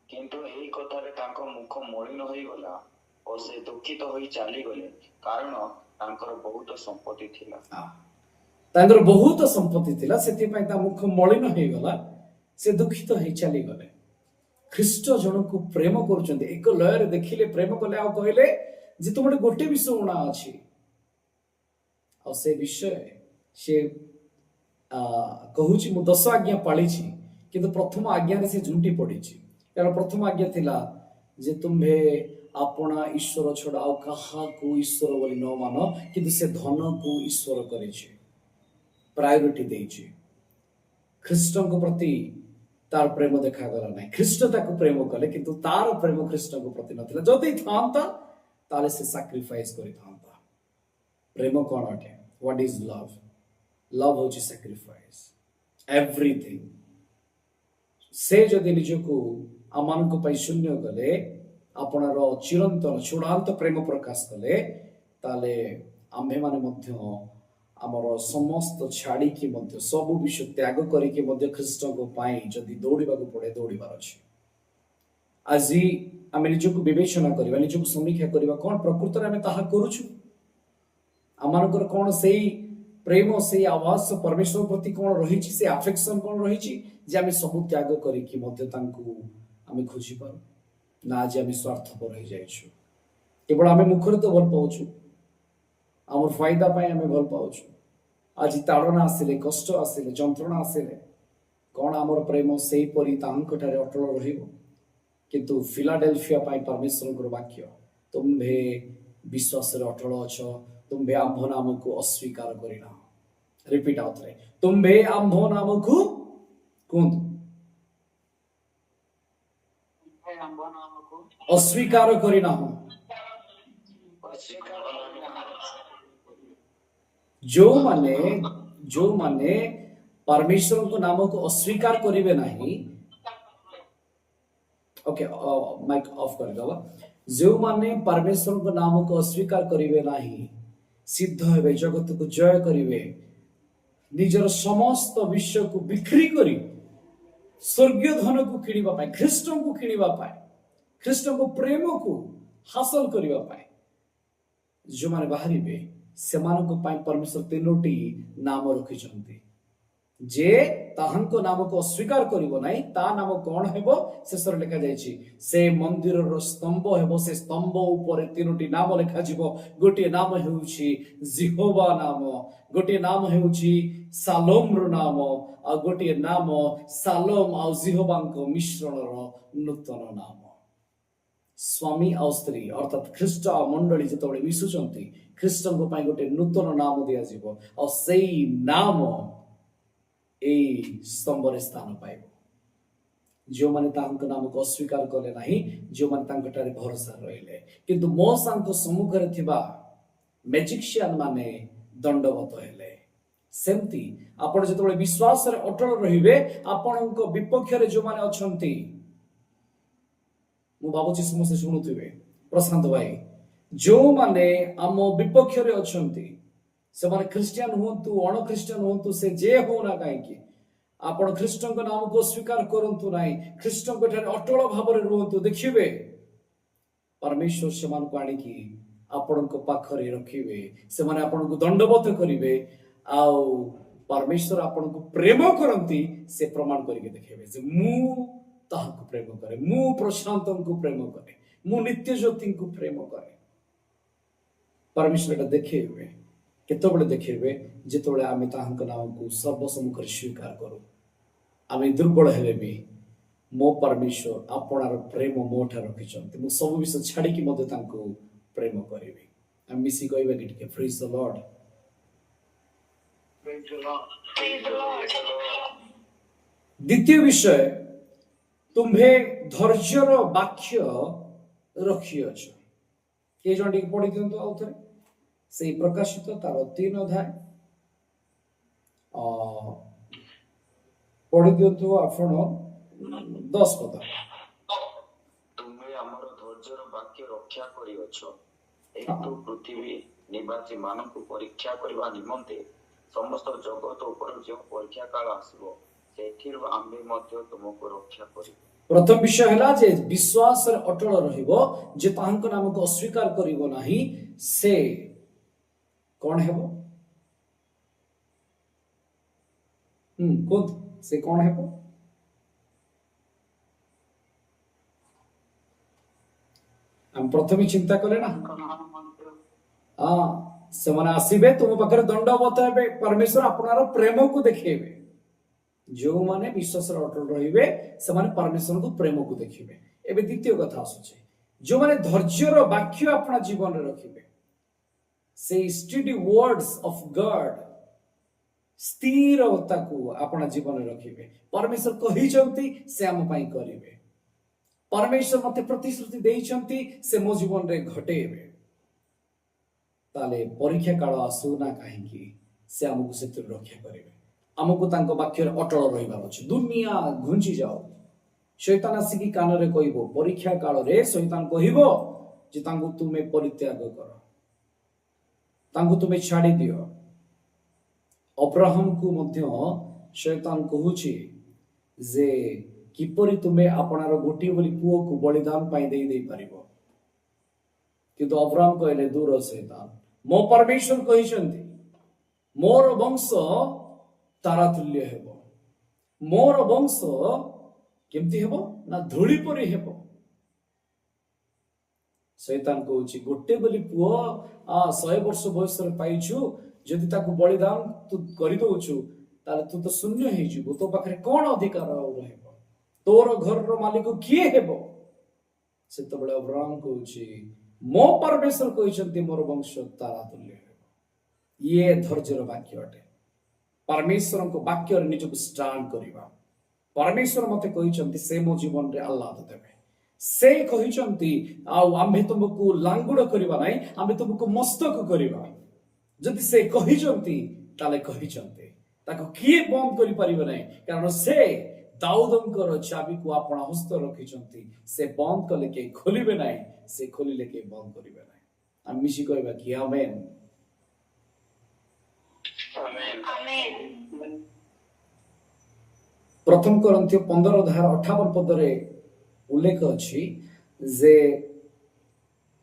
किंतु एही कथारे तांको मुख मलिन होई गला और से दुखित होई चाली गले कारण तांकर बहुत संपत्ति थिला तांकर बहुत संपत्ति थिला सेति पई ता मुख मलिन होई गला से दुखित होई चाली गले ख्रीष्ट जन को प्रेम करूचंती एक लयर देखिले प्रेम कले आ कहले जे तुम गोटे विषय उणा अछि आ से विषय से कहूची मु 10 आज्ञा पाली छी किंतु प्रथम आज्ञा रे से झुंटी पड़ी छी कारण प्रथम आज्ञा थिला जे तुम्हे अपना ईश्वर छड़ा आ कहा को ईश्वर बोली न मान किंतु से धन को ईश्वर करे छी प्रायोरिटी दे छी ख्रीष्ट को प्रति तार प्रेम देखा गला नहीं ख्रीष्ट ताको प्रेम कले किंतु तार प्रेम ख्रीष्ट को प्रति नथिला जदि थांता ताले से सैक्रिफाइस करि थांता प्रेम कोन अटे व्हाट इज लव लव होची सैक्रिफाइस एवरीथिंग से जदि निजको आमान को पई शून्य कले आपनार चिरंतन चूड़ांत प्रेम प्रकाश कले ताले आम्भे माने मध्य आमर समस्त छाड़ी की मध्य सब विषय त्याग करिके मध्य ख्रीष्ट को पाई जदि दौड़िबा को पड़े दौड़िबार अछि आज आमे निजको विवेचना करबा निजको समीक्षा करबा कोन प्रकृति आमे ताहा करूछु आमानकर कोन सेही प्रेम से आवास परमेश्वर प्रति कोन रही से अफेक्शन कोन रही जे आमे सब त्याग करिके मध्य तांको आमे खोजी पारू ना आज आमे स्वार्थपर रही जाइछु केवल आमे मुखरे तो भल पाउछु आमर फायदा पाई आमे भल पाउछु आज ताड़ना आसिले कष्ट आसिले जंत्रणा आसिले कौन आमर प्रेम से परी तांकठारे अटल रहिबो किंतु फिलाडेल्फिया पाई परमेश्वर वाक्य तुम्भे विश्वास रे अटल अछ तुम्भे आंभ नाम को अस्वीकार करिना रिपीट आउथरे तुम्भे आंभ नाम को कोन अस्वीकार करिना जो माने परमेश्वर को नाम को अस्वीकार करिवे नहीं ओके माइक ऑफ कर दवा जो माने परमेश्वर को नाम को अस्वीकार करिवे नहीं सिद्ध हेबे जगत को जय करिवे निजर समस्त विश्व को बिक्री करी स्वर्गीय धन को किनिबा पाए ख्रीष्ट को किनिबा पाए ख्रीष्ट को प्रेम को हासिल करिबा पाए जो माने बाहरिबे सेमानको पाई परमेश्वर तीनोटी नाम रखिछन्ति जे ताहांको नाम को अस्वीकार करिवो नाही ता नाम कोन हेबो शेषर लिखा जायछि से मंदिर रो स्तंभ हेबो से स्तंभ ऊपर तीनोटी नाम लिखा जिवो गोटे नाम हेउछि जिहोवा नाम गोटे नाम हेउछि सालोम रो नाम आ गोटे नाम सालोम आ जिहोवांको मिश्रण रो नूतन नाम स्वामी आ स्त्री अर्थात ख्रीष्ट आ मंडली जेतबे मिसुचंती ख्रीष्ट को पाई गोटे नूतन नाम दिया जीवो और सेई नाम ए स्तंभ रे स्थान पाइबो जो माने तांको नाम को अस्वीकार कले नाही जो माने तांको टारे भरोसा रहिले किंतु मोसांको सम्मुख रे थिबा मैजिशियन माने दंडवत हेले सेमती आपण जेतबे विश्वास रे अटल रहिबे आपणको विपक्ष रे जो माने अछंती मु बाबूजी समस्त सुनुथिबे प्रशांत भाई जो माने आम विपक्ष रे अछंती से माने क्रिश्चियन हुंतु अण क्रिश्चियन हुंतु से जे होना काहेकि आपण ख्रीष्ट को नाम को स्वीकार करंतु नाही ख्रीष्ट को ठारे अटल भाव रे रहंतु देखिबे परमेश्वर से मान को आनी की आपण को पाखरे रखिबे से माने आपण को दंडवत करिवे आ परमेश्वर आपण को प्रेम करंती से प्रमाण करके देखिबे जे मु ताहा को प्रेम करे मु प्रशांत को प्रेम करे मु नित्य ज्योति को प्रेम करे परमेश्वर देखे हुए କେତେବେଳେ ଦେଖେଇବେ ଯେତେବେଳେ ଆମେ ତାହାଙ୍କ ନାମକୁ ସର୍ବସମ୍ମୁଖରେ ସ୍ୱୀକାର କରୁ। ଆମେ ଦୁର୍ବଳ ହେଲେ ବି ମୋ ପରମେଶ୍ୱର ଆପଣାର ପ୍ରେମ ମୋ ଠାରେ ରଖିଛନ୍ତି, ମୁଁ ସବୁ ବିଷୟ ଛାଡ଼ିକି ମଧ୍ୟ ତାଙ୍କୁ ପ୍ରେମ କରିବି। ଆମେ ମିଶି କହିବା କି ଟିକେ ପ୍ରେଜ୍ ଦ ଲର୍ଡ। ଦ୍ୱିତୀୟ ବିଷୟ, ତୁମ୍ଭେ ଧୈର୍ଯ୍ୟର ବାକ୍ୟ ରଖିଅଛ। କିଏ ଜଣ ଟିକେ ପଢି ଦିଅନ୍ତୁ ଆଉ ଥରେ ସେଇ ପ୍ରକାଶିତ ତାର 3 ଅଧ୍ୟାୟ ପଢି ଦିଅନ୍ତୁ ଆପଣ 10 ପଦ। ତୁମେ ଆମର ଧୈର୍ଯ୍ୟର ବାକ୍ୟ ରକ୍ଷା କରିଅଛ, ଏହେତୁ ପୃଥିବୀ ନିବାସୀ ମାନଙ୍କୁ ପରୀକ୍ଷା କରିବା ନିମନ୍ତେ ସମସ୍ତ ଜଗତ ଉପରେ ଯେଉଁ ପରୀକ୍ଷା କାଳ ଆସିବ ସେଥିରୁ ଆମ୍ଭେ ମଧ୍ୟ ତୁମକୁ ରକ୍ଷା କରିବୁ। ପ୍ରଥମ ବିଷୟ ହେଲା ଯେ ବିଶ୍ୱାସରେ ଅଟଳ ରହିବ, ଯେ ତାହାଙ୍କ ନାମକୁ ଅସ୍ୱୀକାର କରିବ ନାହିଁ ସେ କଣ ହେବ? କୁହନ୍ତୁ ସେ କଣ ହେବ? ଆମେ ପ୍ରଥମେ ଚିନ୍ତା କଲେ ନା, ସେମାନେ ଆସିବେ ତୁମ ପାଖରେ ଦଣ୍ଡ ବତାଇବେ, ପରମେଶ୍ୱର ଆପଣାର ପ୍ରେମକୁ ଦେଖେଇବେ। ଯେଉଁମାନେ ବିଶ୍ୱାସରେ ଅଟଳ ରହିବେ ସେମାନେ ପରମେଶ୍ୱରଙ୍କୁ ପ୍ରେମକୁ ଦେଖିବେ। ଏବେ ଦ୍ୱିତୀୟ କଥା ଆସୁଛି, ଯେଉଁମାନେ ଧୈର୍ଯ୍ୟର ବାକ୍ୟ ଆପଣା ଜୀବନରେ ରଖିବେ, ସେଇ ଷ୍ଟଡି ୱାର୍ଡସ୍ ଅଫ ଗଡ୍, ସ୍ଥିରତାକୁ ଆପଣା ଜୀବନରେ ରଖିବେ। ପରମେଶ୍ୱର କହିଛନ୍ତି ସେ ଆମ ପାଇଁ କରିବେ, ପରମେଶ୍ୱର ମତେ ପ୍ରତିଶ୍ରୁତି ଦେଇଛନ୍ତି ସେ ମୋ ଜୀବନରେ ଘଟେଇବେ। ତାହେଲେ ପରୀକ୍ଷା କାଳ ଆସୁ ନା କାହିଁକି ସେ ଆମକୁ ସେଥିରୁ ରକ୍ଷା କରିବେ। ଆମକୁ ତାଙ୍କ ବାକ୍ୟରେ ଅଟଳ ରହିବାର ଅଛି। ଦୁନିଆ ଘୁଞ୍ଚି ଯାଉ, ଶୈତାନ ଆସିକି କାନରେ କହିବ, ପରୀକ୍ଷା କାଳରେ ଶୈତାନ କହିବ ଯେ ତାଙ୍କୁ ତୁମେ ପରିତ୍ୟାଗ କର, ତାଙ୍କୁ ତୁମେ ଛାଡ଼ି ଦିଅ। ଅବ୍ରାହମକୁ ମଧ୍ୟ ଶୈତାନ କହୁଛି ଯେ କିପରି ତୁମେ ଆପଣାର ଗୋଟିଏ ବୋଲି ପୁଅକୁ ବଳିଦାନ ପାଇଁ ଦେଇପାରିବ। କିନ୍ତୁ ଅବ୍ରାହମ କହିଲେ, ଦୂର ଶୈତାନ, ମୋ ପରମେଶ୍ୱର କହିଛନ୍ତି ମୋର ବଂଶ ତାରାତୁଲ୍ୟ ହେବ, ମୋର ବଂଶ କେମିତି ହେବ ନା ଧୂଳି ପରି ହେବ। ଶୈତାନ କହୁଛି ଗୋଟେ ବୋଲି ପୁଅ 100 ବର୍ଷ ବୟସରେ ପାଇଛୁ, ଯଦି ତାକୁ ବଳିଦାନ ତୁ କରିଦଉଛୁ ତାହେଲେ ତୁ ତ ଶୂନ୍ୟ ହେଇଯିବୁ, ତୋ ପାଖରେ କଣ ଅଧିକାର ଆଉ ରହିବ, ତୋର ଘରର ମାଲିକ କିଏ ହେବ? ସେତେବେଳେ ଅବ୍ରାହମ କହୁଛି ମୋ ପରମେଶ୍ୱର କହିଛନ୍ତି ମୋର ବଂଶ ତାରାତୁଲ୍ୟ ହେବ। ଇଏ ଧୈର୍ଯ୍ୟର ବାକ୍ୟ ଅଟେ। ପରମେଶ୍ୱରଙ୍କ ବାକ୍ୟରେ ନିଜକୁ ଷ୍ଟାଣ୍ଡ କରିବା। ପରମେଶ୍ୱର ମତେ କହିଛନ୍ତି ସେ ମୋ ଜୀବନରେ ଆହ୍ଲାଦ ଦେବେ। ସେ କହିଛନ୍ତି ଆଉ ଆମ୍ଭେ ତୁମକୁ ଲାଙ୍ଗୁଡ କରିବା ନାହିଁ, ଆମ୍ଭେ ତୁମକୁ ମସ୍ତକ କରିବା। ଯଦି ସେ କହିଛନ୍ତି ତାହେଲେ କହିଛନ୍ତି, ତାକୁ କିଏ ବନ୍ଦ କରିପାରିବ ନାହିଁ, କାରଣ ସେ ଦାଉଦଙ୍କର ଚାବିକୁ ଆପଣ ହସ୍ତ ରଖିଛନ୍ତି। ସେ ବନ୍ଦ କଲେ କେହି ଖୋଲିବେ ନାହିଁ, ସେ ଖୋଲିଲେ କେହି ବନ୍ଦ କରିବେ ନାହିଁ। ଆମେ ମିଶି କହିବା କି ଆମେନ୍। ପ୍ରଥମ କରନ୍ଥୀୟ 15:58 ପଦରେ ଉଲ୍ଲେଖ ଅଛି ଯେ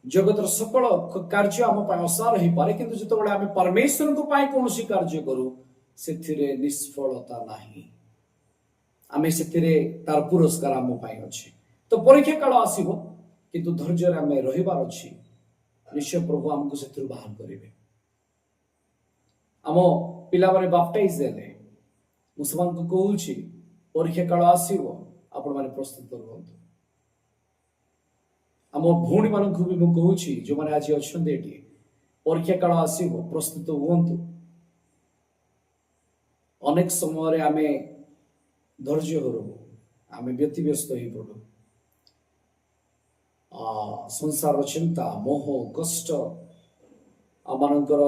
ଜଗତର ସକଳ କାର୍ଯ୍ୟ ଆମ ପାଇଁ ଅସାର ହେଇପାରେ, କିନ୍ତୁ ଯେତେବେଳେ ଆମେ ପରମେଶ୍ୱରଙ୍କ ପାଇଁ କୌଣସି କାର୍ଯ୍ୟ କରୁ ସେଥିରେ ନିଷ୍ଫଳତା ନାହିଁ, ଆମେ ସେଥିରେ ତାର ପୁରସ୍କାର ଆମ ପାଇଁ ଅଛି। ତ ପରୀକ୍ଷା କାଳ ଆସିବ, କିନ୍ତୁ ଧୈର୍ଯ୍ୟରେ ଆମେ ରହିବାର ଅଛି। ନିଶ୍ଚୟ ପ୍ରଭୁ ଆମକୁ ସେଥିରୁ ବାହାର କରିବେ। ଆମ ପିଲାମାନେ ବାପ୍ଟାଇଜ ହେଲେ, ମୁଁ ସେମାନଙ୍କୁ କହୁଛି ପରୀକ୍ଷା କାଳ ଆସିବ, ଆପଣମାନେ ପ୍ରସ୍ତୁତ ରୁହନ୍ତୁ। ଆମ ଭଉଣୀ ମାନଙ୍କୁ ବି ମୁଁ କହୁଛି, ଯୋଉମାନେ ଆଜି ଅଛନ୍ତି ଏଠି, ପରୀକ୍ଷା କାଳ ଆସିବ, ପ୍ରସ୍ତୁତ ହୁଅନ୍ତୁ। ଅନେକ ସମୟରେ ଆମେ ଧୈର୍ଯ୍ୟ ହରୁ, ଆମେ ବ୍ୟତିବ୍ୟସ୍ତ ହେଇପଡୁ। ସଂସାରର ଚିନ୍ତା, ମୋହ, କଷ୍ଟ, ଆମମାନଙ୍କର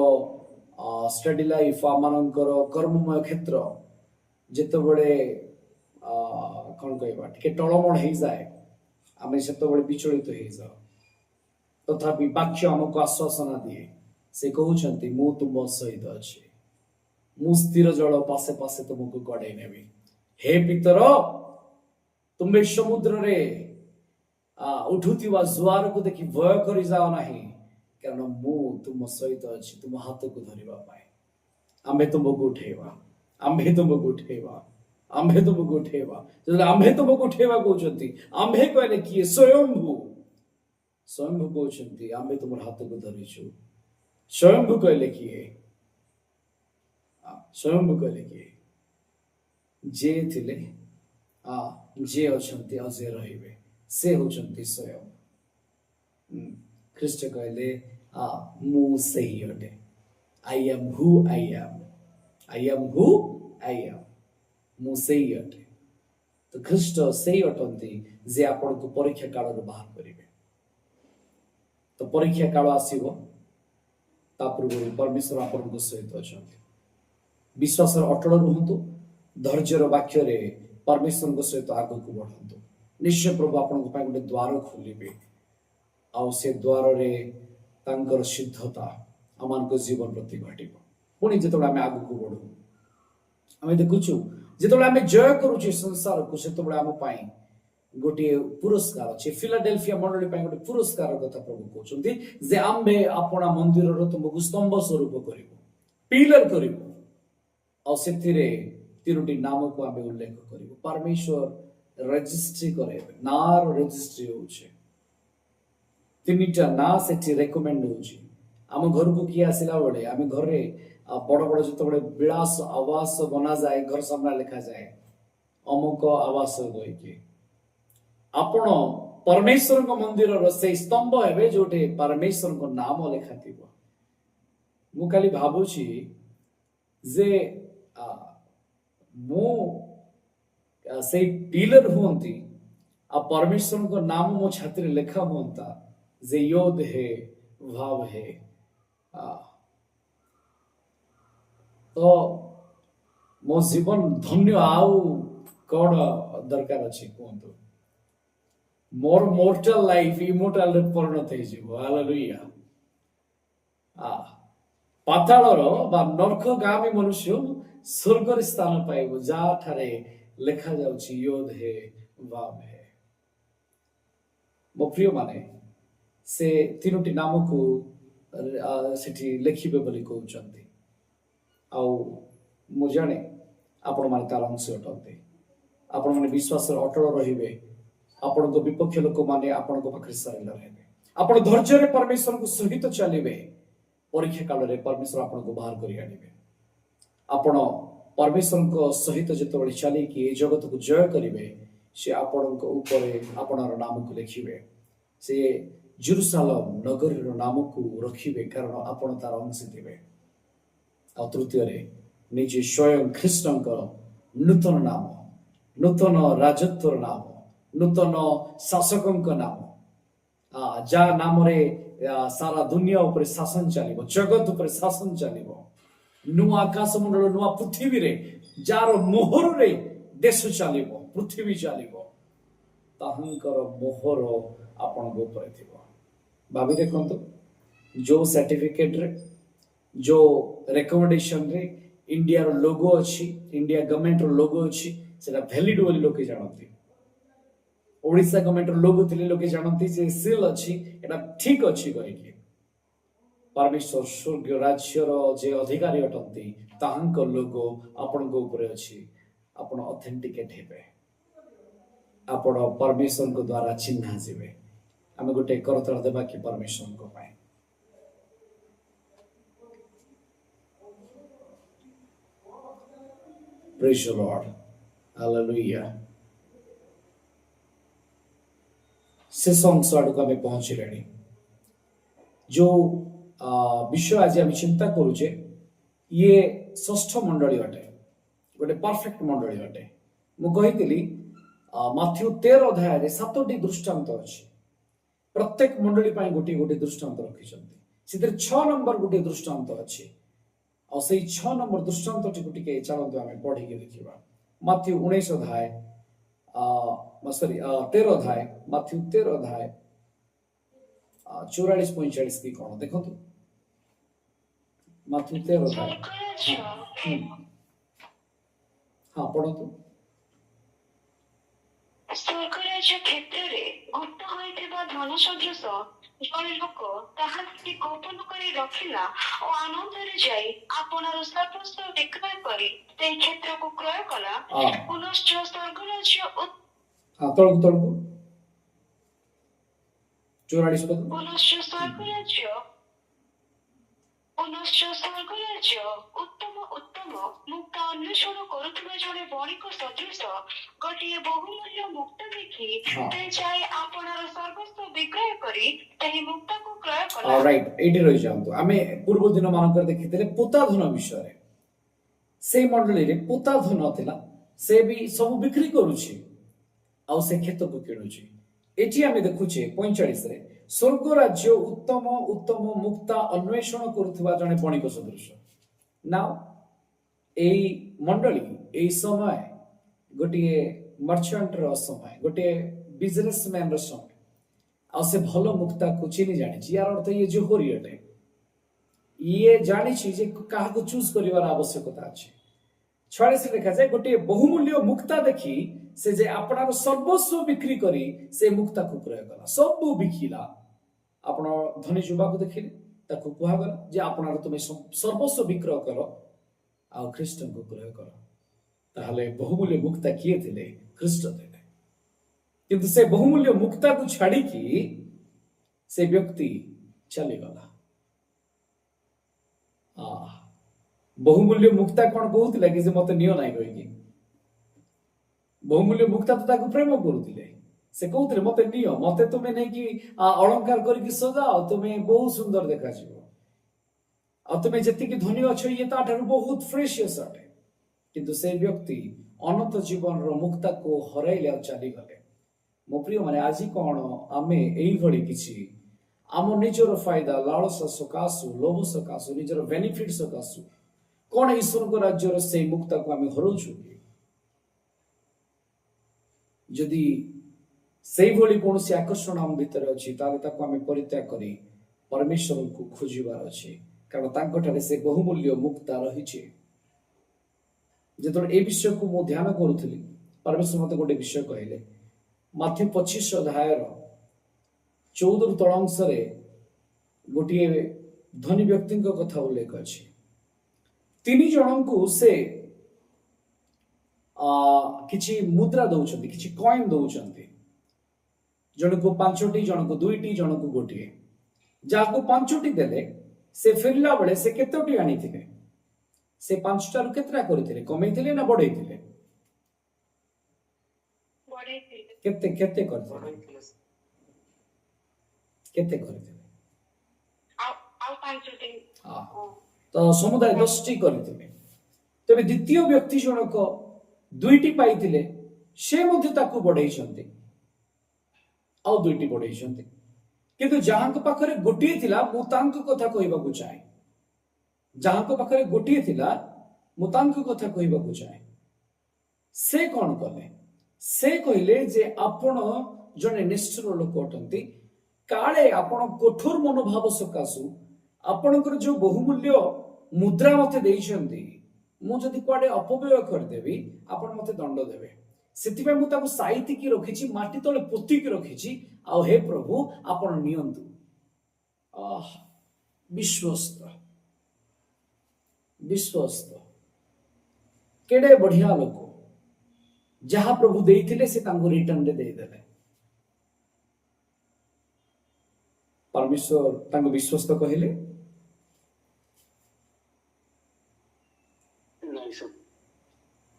ଷ୍ଟଡି ଲାଇଫ, ଆମମାନଙ୍କର କର୍ମମୟ କ୍ଷେତ୍ର ଯେତେବେଳେ କଣ କହିବା ଟିକେ ଟଳମଳ ହେଇଯାଏ, ଆମେ ସେତେବେଳେ ବିଚଳିତ ହେଇଯାଉ। ତଥାପି ବାକ୍ୟ ଆମକୁ ଆଶ୍ୱାସନା ଦିଏ। ସେ କହୁଛନ୍ତି ମୁଁ ତୁମ ସହିତ ଅଛି, ମୁଁ ସ୍ଥିର ଜଳ ପାଶେ ପାଶେ ତୁମକୁ ଗଡେଇ ନେବି। ହେ ପିତର, ତୁମେ ସମୁଦ୍ରରେ ଉଠୁଥିବା ଜୁଆରକୁ ଦେଖି ଭୟ କରି ଯାଅ ନାହିଁ, କାରଣ ମୁଁ ତୁମ ସହିତ ଅଛି ତୁମ ହାତକୁ ଧରିବା ପାଇଁ। ଆମ୍ଭେ ତୁମକୁ ଉଠେଇବା, ଆମ୍ଭେ ତୁମକୁ ଉଠେଇବା, ଆମ୍ଭେ ତୁମକୁ ଉଠେଇବା। ଯଦି ଆମ୍ଭେ ତୁମକୁ ଉଠେଇବା କହୁଛନ୍ତି, ଆମ୍ଭେ କହିଲେ କିଏ? ସ୍ୱୟଂଭୁ। ସ୍ୱୟଂଭୁ କହୁଛନ୍ତି ଆମ୍ଭେ ତୁମର ହାତକୁ ଧରିଛୁ। ସ୍ୱୟଂଭୁ କହିଲେ କିଏ? ସ୍ୱୟଂ କହିଲେ କି ଯେ ଥିଲେ ଯେ ଅଛନ୍ତି ଆଉ ଯେ ରହିବେ ସେ ହେଉଛନ୍ତି ସ୍ୱୟଂ। ଖ୍ରୀଷ୍ଟ କହିଲେ ମୁଁ ସେହି ଅଟେ। I am who I am. I am who I am. ମୁଁ ସେହି ଅଟେ। ତ ଖ୍ରୀଷ୍ଟ ସେହି ଅଟନ୍ତି ଯେ ଆପଣଙ୍କୁ ପରୀକ୍ଷା କାଳରୁ ବାହାର କରିବେ। ତ ପରୀକ୍ଷା କାଳ ଆସିବ, ତା ପୂର୍ବରୁ ପରମେଶ୍ୱର ଆପଣଙ୍କ ସହିତ ଅଛନ୍ତି। ବିଶ୍ୱାସର ଅଟଳ ରୁହନ୍ତୁ, ଧୈର୍ଯ୍ୟର ବାକ୍ୟରେ ପରମେଶ୍ୱରଙ୍କ ସହିତ ଆଗକୁ ବଢ଼ନ୍ତୁ। ନିଶ୍ଚୟ ପ୍ରଭୁ ଆପଣଙ୍କ ପାଇଁ ଗୋଟେ ଦ୍ୱାର ଖୋଲିବେ, ଆଉ ସେ ଦ୍ୱାରରେ ତାଙ୍କର ସିଦ୍ଧତା ଆମମାନଙ୍କ ଜୀବନ ପ୍ରତି ଘଟିବ। ପୁଣି ଯେତେବେଳେ ଆମେ ଆଗକୁ ବଢ଼ୁ, ଆମେ ଦେଖୁଛୁ ଯେତେବେଳେ ଆମେ ଜୟ କରୁଛେ ସଂସାରକୁ, ସେତେବେଳେ ଆମ ପାଇଁ ଗୋଟିଏ ପୁରସ୍କାର ଅଛି। ଫିଲାଡେଲଫିଆ ମଣ୍ଡଳୀ ପାଇଁ ଗୋଟେ ପୁରସ୍କାର କଥା ପ୍ରଭୁ କହୁଛନ୍ତି ଯେ ଆମ୍ଭେ ଆପଣା ମନ୍ଦିରର ତୁମକୁ ସ୍ତମ୍ଭ ସ୍ୱରୂପ କରିବୁ, ପିଲର କରିବୁ, ଆଉ ସେଥିରେ 3ଟି ନାମକୁ ଆମେ ଉଲ୍ଲେଖ କରିବୁ। ପରମେଶ୍ୱର ରେଜିଷ୍ଟ୍ରି କରେଇବେ, ନାଁର ରେଜିଷ୍ଟ୍ରି ହଉଛି 3ଟା ନାଁ ସେଠି ରେକମେଣ୍ଡ ହଉଛି। ଆମ ଘରକୁ କିଏ ଆସିଲା ବେଳେ ଆମେ ଘରେ ବଡ ବଡ ଯେତେବେଳେ ବିଳାସ ଆବାସ ବନାଯାଏ, ଘର ସାମ୍ନାରେ ଲେଖାଯାଏ ଅମୁକ ଆବାସ କହିକି। ଆପଣ ପରମେଶ୍ୱରଙ୍କ ମନ୍ଦିରର ସେଇ ସ୍ତମ୍ଭ ହେବେ ଯୋଉଠି ପରମେଶ୍ୱରଙ୍କ ନାମ ଲେଖାଥିବ। ମୁଁ ଖାଲି ଭାବୁଛି ଯେ ମୁଁ ସେଇ ପିଲର ହୁଅନ୍ତି ଆଉ ପରମେଶ୍ୱରଙ୍କ ନାମ ମୋ ଛାତିରେ ଲେଖା ହୁଅନ୍ତା ଯେ ୟୋଦ ହେ ଭାବ ହେ। ତ ମୋ ଜୀବନ ଧନ୍ୟ ଆଉ କଣ ଦରକାର ଅଛି କୁହନ୍ତୁ? ମୋର ମୋର୍ଟାଲ ଲାଇଫ ଇମୋର୍ଟାଲରେ ପରିଣତ ହେଇଯିବ। ହାଲେଲୁୟା। ପାତାଳର ବା ନର୍କଗାମୀ ମନୁଷ୍ୟ ସ୍ୱର୍ଗରେ ସ୍ଥାନ ପାଇବ, ଯାହାଠାରେ ଲେଖାଯାଉଛି ୟୋଦ ହେ ଭାବ ହେ। ମୋ ପ୍ରିୟ ମାନେ, ସେ 3ଟି ନାମକୁ ସେଠି ଲେଖିବେ ବୋଲି କହୁଛନ୍ତି। ଆଉ ମୁଁ ଜାଣେ ଆପଣମାନେ ତାର ଅଂଶ ଅଟନ୍ତି। ଆପଣମାନେ ବିଶ୍ୱାସରେ ଅଟଳ ରହିବେ, ଆପଣଙ୍କ ବିପକ୍ଷ ଲୋକମାନେ ଆପଣଙ୍କ ପାଖରେ ସାଇଲେଣ୍ଟ ହେବେ। ଆପଣ ଧୈର୍ଯ୍ୟରେ ପରମେଶ୍ୱରଙ୍କ ସହିତ ଚାଲିବେ, ପରୀକ୍ଷା କାଳରେ ପରମେଶ୍ୱର ଆପଣଙ୍କୁ ବାହାର କରି ଆଣିବେ। ଆପଣ ପରମେଶ୍ୱରଙ୍କ ସହିତ ଯେତେବେଳେ ଚାଲିକି ଏ ଜଗତକୁ ଜୟ କରିବେ, ସେ ଆପଣଙ୍କ ଉପରେ ଆପଣର ନାମକୁ ଲେଖିବେ। ସେ ଜେରୁସାଲେମ ନଗରୀର ନାମକୁ ରଖିବେ, କାରଣ ଆପଣ ତାର ଅଂଶ ଥିବେ। ଆଉ ତୃତୀୟରେ ନିଜେ ସ୍ୱୟଂ ଖ୍ରୀଷ୍ଟଙ୍କର ନୂତନ ନାମ, ନୂତନ ରାଜତ୍ୱର ନାମ, ନୂତନ ଶାସକଙ୍କ ନାମ, ଯାହା ନାମରେ ସାରା ଦୁନିଆ ଉପରେ ଶାସନ ଚାଲିବ, ଜଗତ ଉପରେ ଶାସନ ଚାଲିବ। ନୂଆ ଆକାଶ ମଣ୍ଡଳ, ନୂଆ ପୃଥିବୀରେ ଯାହାର ମୋହରରେ ଦେଶ ଚାଲିବ, ପୃଥିବୀ ଚାଲିବ, ତାହାଙ୍କର ମୋହର ଆପଣଙ୍କ ଉପରେ ଥିବ। ଭାବି ଦେଖନ୍ତୁ, ଯୋଉ ସାର୍ଟିଫିକେଟରେ, ଯୋଉ ରେକମେଣ୍ଡେସନରେ ଇଣ୍ଡିଆର ଲୋଗୋ ଅଛି, ଇଣ୍ଡିଆ ଗଭର୍ଣ୍ଣମେଣ୍ଟର ଲୋଗୋ ଅଛି, ସେଟା ଭ୍ୟାଲିଡ ବୋଲି ଲୋକେ ଜାଣନ୍ତି। ଓଡ଼ିଶା ଗଭର୍ଣ୍ଣମେଣ୍ଟର ଲୋଗୋ ଥିଲେ ଲୋକେ ଜାଣନ୍ତି ଯେ ସିଲ୍ ଅଛି, ଏଟା ଠିକ ଅଛି କହିକି। ପରମେଶ୍ୱର ସ୍ୱର୍ଗ ରାଜ୍ୟର ଯେ ଅଧିକାରୀ ଅଟନ୍ତି, ତାହାଙ୍କ ଲୋଗୋ ଆପଣଙ୍କ ଉପରେ ଅଛି। ଆପଣ ଅଥେଣ୍ଟିକେଟ ହେବେ, ଆପଣ ପରମେଶ୍ୱରଙ୍କ ଦ୍ୱାରା ଚିହ୍ନା ଯିବେ। ଆମେ ଗୋଟେ କରତାଳ ଦେବା କି ପରମେଶ୍ୱରଙ୍କ ପାଇଁ? Praise the Lord. Hallelujah. ଶେଷ ଅଂଶ ଆଡ଼କୁ ଆମେ ପହଞ୍ଚିଲେଣି। ଯୋଉ ବିଷୟ ଆଜି ଆମେ ଚିନ୍ତା କରୁଛେ, ଇଏ ଷଷ୍ଠ ମଣ୍ଡଳୀ ଅଟେ, ଗୋଟେ ପରଫେକ୍ଟ ମଣ୍ଡଳୀ ଅଟେ। ମୁଁ କହିଥିଲି ମାଥ୍ୟୁ 13 ଅଧ୍ୟାୟରେ 7ଟି ଦୃଷ୍ଟାନ୍ତ ଅଛି। ପ୍ରତ୍ୟେକ ମଣ୍ଡଳୀ ପାଇଁ ଗୋଟିଏ ଗୋଟିଏ ଦୃଷ୍ଟାନ୍ତ ରଖିଛନ୍ତି। ସେଥିରେ 6 ନମ୍ବର ଗୋଟିଏ ଦୃଷ୍ଟାନ୍ତ ଅଛି। ଆଉ ସେଇ 6 ନମ୍ବର ଦୃଷ୍ଟାନ୍ତଟିକୁ ଟିକେ ଚାଲନ୍ତୁ ଆମେ ପଢିକି ଦେଖିବା। ମାଥ୍ୟୁ 19 ଅଧ୍ୟାୟ 13 ଅଧ୍ୟାୟ, ମାଥ୍ୟୁ 13 ଅଧ୍ୟାୟ 44-45 କି କଣ ଦେଖନ୍ତୁ। ମାଥ୍ୟୁ 13 ଅଧ୍ୟାୟ, ହଁ ପଢନ୍ତୁ। ସ୍ୱର୍ଗରାଜ୍ୟ କ୍ଷେତ୍ରରେ ଗୁପ୍ତ ହୋଇଥିବା ଧନ ସଦୃଶ ଜଣେ ଲୋକ ତାହା ସେଠି ଗୋପନ କରି ରଖିଲା ଓ ଆନନ୍ଦରେ ଯାଇ ଆପଣାର ସର୍ବସ୍ୱ ବିକ୍ରୟ କରି ସେହି କ୍ଷେତ୍ରକୁ କ୍ରୟ କଲା। ପୁନଶ୍ଚ ସ୍ୱର୍ଗରାଜ୍ୟ ତଳକୁ 44 ପୁନଶ୍ଚ ସ୍ୱର୍ଗରାଜ୍ୟ पुनश्च स्वर्गराज्य उत्तम उत्तम मुक्ता अन्वेषण करुवा जड़े बणिक सदृश गोटे बहुमूल्य मुक्त देखी हाँ। ते जाई आपणार सर्वस्व विक्रय करी तही मुक्ता को क्रय कला। राइट एटी रही जातु आमे पूर्व दिन मानकर देखिथिले पोता धन विषय रे से मंडली रे पोता धन थिला से भी सब बिक्री करूची आ से खेत को किणुची एठी आमे देखुचे 45 रे स्वर्ग राज्य उत्तम उत्तम मुक्ता अन्वेषण करुवा जने बणिक सदृश नाउ एई मंडली एई समय गोटिए मर्चेंट रो समय गोटे बिजनेसमैन रो समय आ से भल मुक्ता को चिनी जानी यार अर्थ ये जोहरी अटे ये जानी जे कहा को चूज करिवार आवश्यकता अछि 46 लिखा जाए गोटे बहुमूल्य मुक्ता देखी से जे आपणार सर्वस्व बिक्री करी से मुक्ता को क्रय कला सब बिकिला आपण धनी युवा को देखिले ताको कुहा गला जे आपणार तुमे सर्वस्व विक्रय करो आ ख्रीष्ट को क्रय करो ताहले बहुमूल्य मुक्ता किए थिले ख्रीष्ट देले किंतु से बहुमूल्य मुक्ता को छाड़ी की से व्यक्ति चली गला बहुमूल्य मुक्ता कौन कहूतिला कि मत नियो नाही कहि बहुमूल्य मुक्ता तो ताको प्रेम करूतिले से कहूतिले मते नियो मते तुमे नै कि अलंकार करिकि सजाओ तुमे बहुत सुंदर देखा छियो आ तुमे जति कि धनी अछो ये ताठारु बहुत प्रेशियस अटे किंतु से व्यक्ति अनंत जीवन रो मुक्ता को हराइले चली गले मो प्रिय माने आज कौन आमे एई भली किछि आम निजर फायदा लालसा सकाशु लोभ सकाशु निजर बेनिफिट सकाशु कौन ईश्वर को राज्यर से मुक्ता को आमे हरौछु जदि से भली कौन से आकर्षण आम भीतर अछि ताले ताको आमे परित्याग करी परमेश्वर को खोजिबार अछि कारण तांकठारे से बहुमूल्य मुक्ता रहिछि जेतोर ए विषय को मो ध्यान करूथली परमेश्वर मते गोटे विषय कहले माथ्यू 25 अध्याय 14 तलांश रे गोटे धनी व्यक्ति कथा उल्लेख अछि 3 जन को से किछि मुद्रा दउछन्ति किछि कॉइन दउछन्ति जन को 5टी जन को 2टी जन को गोटे जाको 5टी देले से फेरला बेले से केतोटी आनिथिले से 5टा रु केतरा करथिले कमैथिले ना बढैथिले केते केते करथिले केते करथिले आ 5टी तो समुदाय 10टी करथिले तबे द्वितीय व्यक्ति जनक 2टी पाइथिले से मध्ये ताकू बढैछन्ति आ 2टी बढैछन्ति किंतु जहांक पाखरे गोटिए थिला मु तांक कथा कहबा को चाहे जहांक पाखरे गोटिए थिला मु तांक कथा कहबा को चाहे से कोन कले से कहले जे आपण जने निष्ठुर लोक अटंती काले आपण कठोर मनोभाव सकासु आपणकर जो बहुमूल्य मुद्रा मते देइछन्ती मु जदि कुआडे अपव्यय कर देबी आपण मते दंड देबे सेतिबे मु ताको साइति की रखिछि माटी तळे पोती की रखिछि आ हे प्रभु आपण नियंतु विश्वस्त विश्वस्त केडे बढ़िया लोक जहा प्रभु देइथिले से तांको रिटर्न रे देइ देले परमेश्वर तांको विश्वस्त कहिले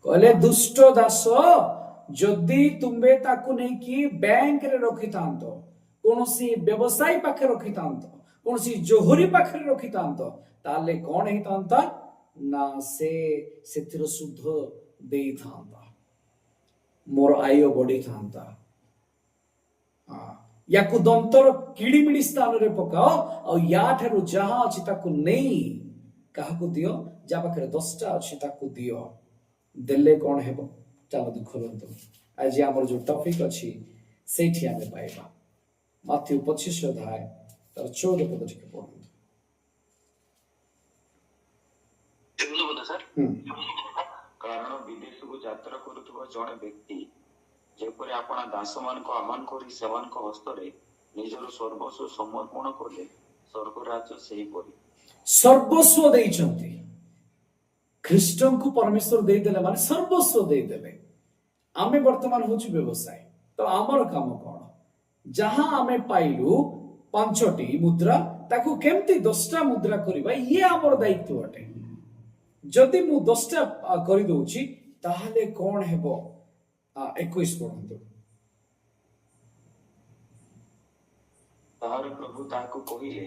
कहले दुष्ट दास जदि तुम्बे ताकू नहीं कि बैंक रे रखि तांतो कोनोसी व्यवसाय पाखे रखि तांतो कोनोसी जोहरी पाखे रखि तांतो ताले कोन हे तांता ना से सेतिर शुद्ध देई थांता मोर आय बढी थांता याकू दंतर किड़ी मिड़ी स्थान रे पकाओ और या ठारू जहा अछि ताकू नहीं काहाकू दियो जा पाखे 10टा अछि ताकू दियो देले कोन हेबो चलो देखलंतु आज हमर जो टॉपिक अछि सेठी आमे पाइबा माथ्यू 25 अध्याय तर 14 पद टिके पढु कारण विदेश को यात्रा करुवा जड़े व्यक्ति जेपरि आपना दास मान को आमान करी सेवन को हस्तरे निजर सर्वस्व समर्पण कले स्वर्ग राज्य सेही परि सर्वस्व देइछन्ति ख्रीष्टन को परमेश्वर दे देले माने सर्वस्व दे देले आमे वर्तमान होची व्यवसाय तो आमर काम कोन जहां आमे पाइलु ପାଞ୍ଚଟି ମୁଦ୍ରା ତାକୁ କେମିତି 10ଟା ମୁଦ୍ରା କରିବା ଇଏ ଆମର ଦାୟିତ୍ୱ ଅଟେ। ଯଦି ମୁଁ 10ଟା କରିଦଉଛି ତାହେଲେ କଣ ହେବ? 21 ପଢନ୍ତୁ। ତାହାର ପ୍ରଭୁ ତାହାକୁ କହିଲେ,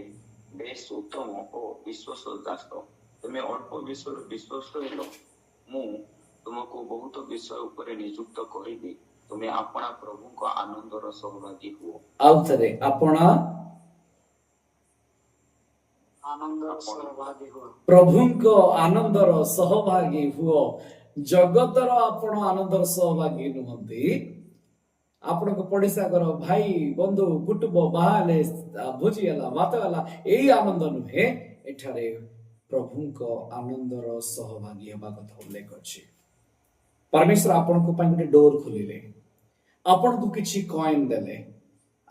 ବେଶ ଉତ୍ତମ ଓ ବିଶ୍ୱସ୍ତ ଦାସ, ତୁମେ ଅଳ୍ପ ବିଷୟରେ ବିଶ୍ୱସ୍ତ ହେଲ, ମୁଁ ତୁମକୁ ବହୁତ ବିଷୟ ଉପରେ ନିଯୁକ୍ତ କରିବି, ତୁମେ ଆପଣା ପ୍ରଭୁଙ୍କ ଆନନ୍ଦର ସହଭାଗୀ ହୁଅ। ଆଉ ଥରେ ଆପଣା ପ୍ରଭୁଙ୍କ ଆନନ୍ଦର ସହଭାଗୀ ହୁଅ। ଜଗତର ଆପଣ ଆନନ୍ଦର ସହଭାଗୀ ନୁହନ୍ତି। ଆପଣଙ୍କ ପଡିଶା ଘର ଭାଇ ବନ୍ଧୁ କୁଟୁମ୍ବ ବାହା ହେଲେ, ଭୋଜି ହେଲା, ଭାତ ହେଲା, ଏଇ ଆନନ୍ଦ ନୁହେଁ। ଏଠାରେ ପ୍ରଭୁଙ୍କ ଆନନ୍ଦର ସହଭାଗୀ ହେବା କଥା ଉଲ୍ଲେଖ ଅଛି। ପରମେଶ୍ୱର ଆପଣଙ୍କ ପାଇଁ ଗୋଟେ ଡୋର ଖୋଲିଲେ, ଆପଣଙ୍କୁ କିଛି କଏନ ଦେଲେ,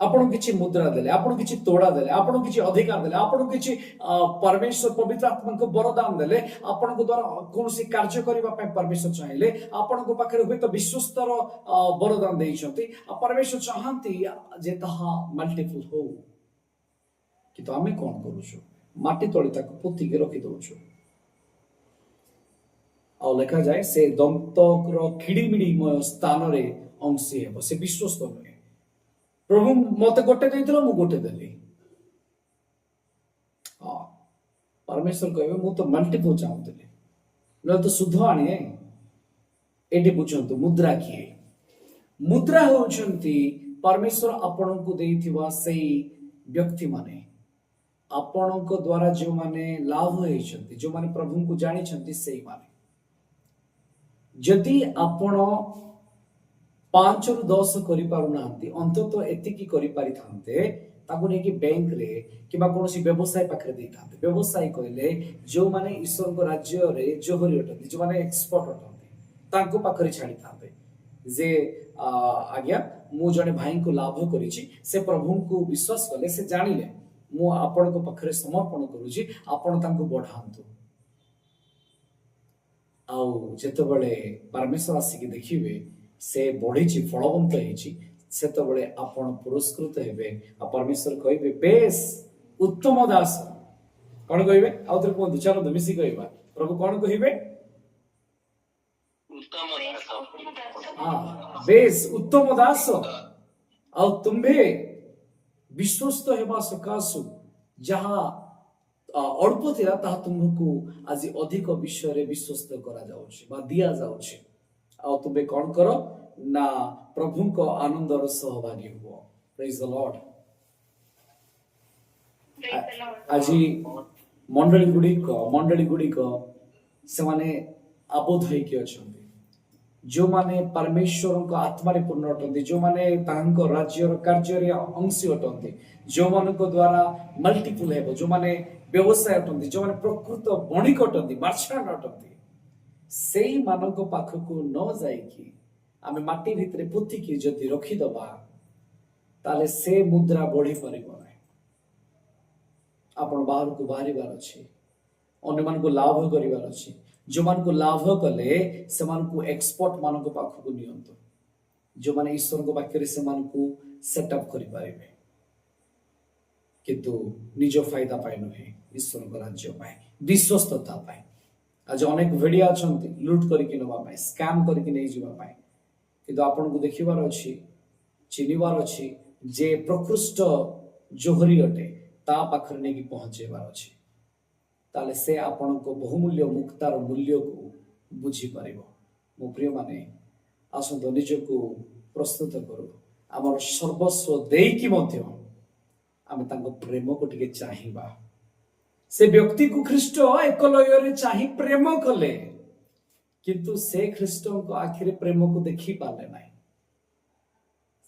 ଆପଣଙ୍କୁ କିଛି ମୁଦ୍ରା ଦେଲେ, ଆପଣଙ୍କୁ କିଛି ତୋଡ଼ା ଦେଲେ, ଆପଣଙ୍କୁ କିଛି ଅଧିକାର ଦେଲେ, ଆପଣଙ୍କୁ କିଛି ପରମେଶ୍ୱର ପବିତ୍ର ଆତ୍ମାଙ୍କ ବରଦାନ ଦେଲେ, ଆପଣଙ୍କ ଦ୍ୱାରା କୌଣସି କାର୍ଯ୍ୟ କରିବା ପାଇଁ ପରମେଶ୍ୱର ଚାହିଁଲେ, ଆପଣଙ୍କ ପାଖରେ ହୁଏତ ବିଶ୍ୱସ୍ତର ବରଦାନ ଦେଇଛନ୍ତି। ପରମେଶ୍ୱର ଚାହାନ୍ତି ଯେ ତାହା ମଲ୍ଟିପଲ ହଉ, କିନ୍ତୁ ଆମେ କଣ କରୁଛୁ? ମାଟି ତଳେ ତାକୁ ପୋତିକି ରଖିଦଉଛୁ। ଆଉ ଲେଖାଯାଏ ସେ ଦନ୍ତର ଖିଡ଼ିମିଡ଼ିମୟ ସ୍ଥାନରେ ଅଂଶୀ ହେବ। ସେ ବିଶ୍ୱସ୍ତ ନୁହେଁ। ପ୍ରଭୁ ମତେ ଗୋଟେ ଦେଇଥିଲ, ମୁଁ ଗୋଟେ ଦେଲି। ପରମେଶ୍ୱର କହିବେ ମୁଁ ତ ମଲ୍ଟିପଲ ଚାହୁଁଥିଲି, ନହେଲେ ତ ସୁଧ ଆଣିଏ। ଏଠି ବୁଝନ୍ତୁ ମୁଦ୍ରା କିଏ? ମୁଦ୍ରା ହେଉଛନ୍ତି ପରମେଶ୍ୱର ଆପଣଙ୍କୁ ଦେଇଥିବା ସେଇ ବ୍ୟକ୍ତିମାନେ, ଆପଣଙ୍କ ଦ୍ୱାରା ଯେଉଁମାନେ ଲାଭ ହେଇଛନ୍ତି, ଯେଉଁମାନେ ପ୍ରଭୁଙ୍କୁ ଜାଣିଛନ୍ତି, ସେଇମାନେ। ଯଦି ଆପଣ 5ରୁ 10 କରିପାରୁନାହାନ୍ତି, ଅନ୍ତତଃ ଏତିକି କରିପାରିଥାନ୍ତେ, ତାକୁ ନେଇକି ବ୍ୟାଙ୍କରେ କିମ୍ବା କୌଣସି ବ୍ୟବସାୟୀ ପାଖରେ ଦେଇଥାନ୍ତେ। ବ୍ୟବସାୟୀ କହିଲେ ଯେଉଁମାନେ ଈଶ୍ୱରଙ୍କ ରାଜ୍ୟରେ ଜୋହରି ଅଟନ୍ତି, ଯେଉଁମାନେ ଏକ୍ସପର୍ଟ ଅଟନ୍ତି, ତାଙ୍କ ପାଖରେ ଛାଡ଼ିଥାନ୍ତେ ଯେ ଆଜ୍ଞା ମୁଁ ଜଣେ ଭାଇଙ୍କୁ ଲାଭ କରିଛି, ସେ ପ୍ରଭୁଙ୍କୁ ବିଶ୍ୱାସ କଲେ, ସେ ଜାଣିଲେ, ମୁଁ ଆପଣଙ୍କ ପାଖରେ ସମର୍ପଣ କରୁଛି, ଆପଣ ତାଙ୍କୁ ବଢାନ୍ତୁ। ଆଉ ଯେତେବେଳେ ପରମେଶ୍ୱର ଆସିକି ଦେଖିବେ ସେ ବଢିଛି, ଫଳବନ୍ତ ହେଇଛି, ସେତେବେଳେ ଆପଣ ପୁରସ୍କୃତ ହେବେ। ଆଉ ପରମେଶ୍ୱର କହିବେ ବେଶ ଉତ୍ତମ ଦାସ। କଣ କହିବେ? ଆଉ ଥରେ କୁହନ୍ତୁ, ଚାଲନ୍ତୁ ମିଶି କହିବା। ପ୍ରଭୁ କଣ କହିବେ? ବେଶ ଉତ୍ତମ ଦାସ, ଆଉ ତୁମ୍ଭେ ବିଶ୍ୱସ୍ତ ହେବା ସକାଶୁ ଯାହା ଅଳ୍ପ ଥିଲା ତାହା ତୁମକୁ ଆଜି ଅଧିକ ବିଷୟରେ ବିଶ୍ୱସ୍ତ କରାଯାଉଛି ବା ଦିଆଯାଉଛି। ଆଉ ତୁମେ କଣ କର ନା ପ୍ରଭୁଙ୍କ ଆନନ୍ଦର ସହଭାଗୀ ହୁଅ। ପ୍ରେଜ୍ ଦ ଲର୍ଡ। ଆଜି ମଣ୍ଡଳୀ ଗୁଡ଼ିକ ସେମାନେ ଆବଦ୍ଧ ହେଇକି ଅଛନ୍ତି। ଯେଉଁମାନେ ପରମେଶ୍ୱରଙ୍କ ଆତ୍ମାରେ ପୂର୍ଣ୍ଣ ଅଟନ୍ତି, ଯେଉଁମାନେ ତାଙ୍କ ରାଜ୍ୟର କାର୍ଯ୍ୟରେ ଅଂଶୀ ଅଟନ୍ତି, ଯେଉଁମାନଙ୍କ ଦ୍ୱାରା ମଲ୍ଟିପୁଲ ହେବ, ଯେଉଁମାନେ ବ୍ୟବସାୟ ଅଟନ୍ତି, ଯେଉଁମାନେ ପ୍ରକୃତ ବଣିକ ଅଟନ୍ତି, ମାର୍ଚ୍ଚାଣ୍ଟ ଅଟନ୍ତି, ସେଇମାନଙ୍କ ପାଖକୁ ନ ଯାଇକି ଆମେ ମାଟି ଭିତରେ ପୋତିକି ଯଦି ରଖିଦବା, ତାହେଲେ ସେ ମୁଦ୍ରା ବଢି ପାରିବ ନାହିଁ। ଆପଣ ବାହାରକୁ ବାହାରିବାର ଅଛି, ଅନ୍ୟମାନଙ୍କୁ ଲାଭ କରିବାର ଅଛି। ଯେଉଁମାନଙ୍କୁ ଲାଭ କଲେ ସେମାନଙ୍କୁ ଏକ୍ସପର୍ଟ ମାନଙ୍କ ପାଖକୁ ନିଅନ୍ତୁ, ଯେଉଁମାନେ ଈଶ୍ୱରଙ୍କ ପାଖରେ ସେମାନଙ୍କୁ ସେଟଅପ୍ କରିପାରିବେ, କିନ୍ତୁ ନିଜ ଫାଇଦା ପାଇଁ ନୁହେଁ, ଈଶ୍ୱରଙ୍କ ରାଜ୍ୟ ପାଇଁ, ବିଶ୍ୱସ୍ତତା ପାଇଁ। ଆଜି ଅନେକ ଭେଡ଼ିଆ ଅଛନ୍ତି ଲୁଟ୍ କରିକି ନେବା ପାଇଁ, ସ୍କାମ କରିକି ନେଇଯିବା ପାଇଁ, କିନ୍ତୁ ଆପଣଙ୍କୁ ଦେଖିବାର ଅଛି, ଚିହ୍ନିବାର ଅଛି ଯେ ପ୍ରକୃଷ୍ଟ ଜୋହରି ଅଟେ, ତା ପାଖରେ ନେଇକି ପହଞ୍ଚେଇବାର ଅଛି। ତାହେଲେ ସେ ଆପଣଙ୍କ ବହୁମୂଲ୍ୟ ମୁକ୍ତାର ମୂଲ୍ୟକୁ ବୁଝିପାରିବ। ମୋ ପ୍ରିୟମାନେ, ଆସନ୍ତୁ ନିଜକୁ ପ୍ରସ୍ତୁତ କରୁ, ଆମର ସର୍ବସ୍ୱ ଦେଇକି ମଧ୍ୟ ଆମେ ତାଙ୍କ ପ୍ରେମକୁ ଟିକେ ଚାହିଁବା। ସେ ବ୍ୟକ୍ତିକୁ ଖ୍ରୀଷ୍ଟ ଏକଲୟରେ ଚାହିଁ ପ୍ରେମ କଲେ, କିନ୍ତୁ ସେ ଖ୍ରୀଷ୍ଟଙ୍କ ଆଖିରେ ପ୍ରେମକୁ ଦେଖି ପାରିଲେ ନାହିଁ।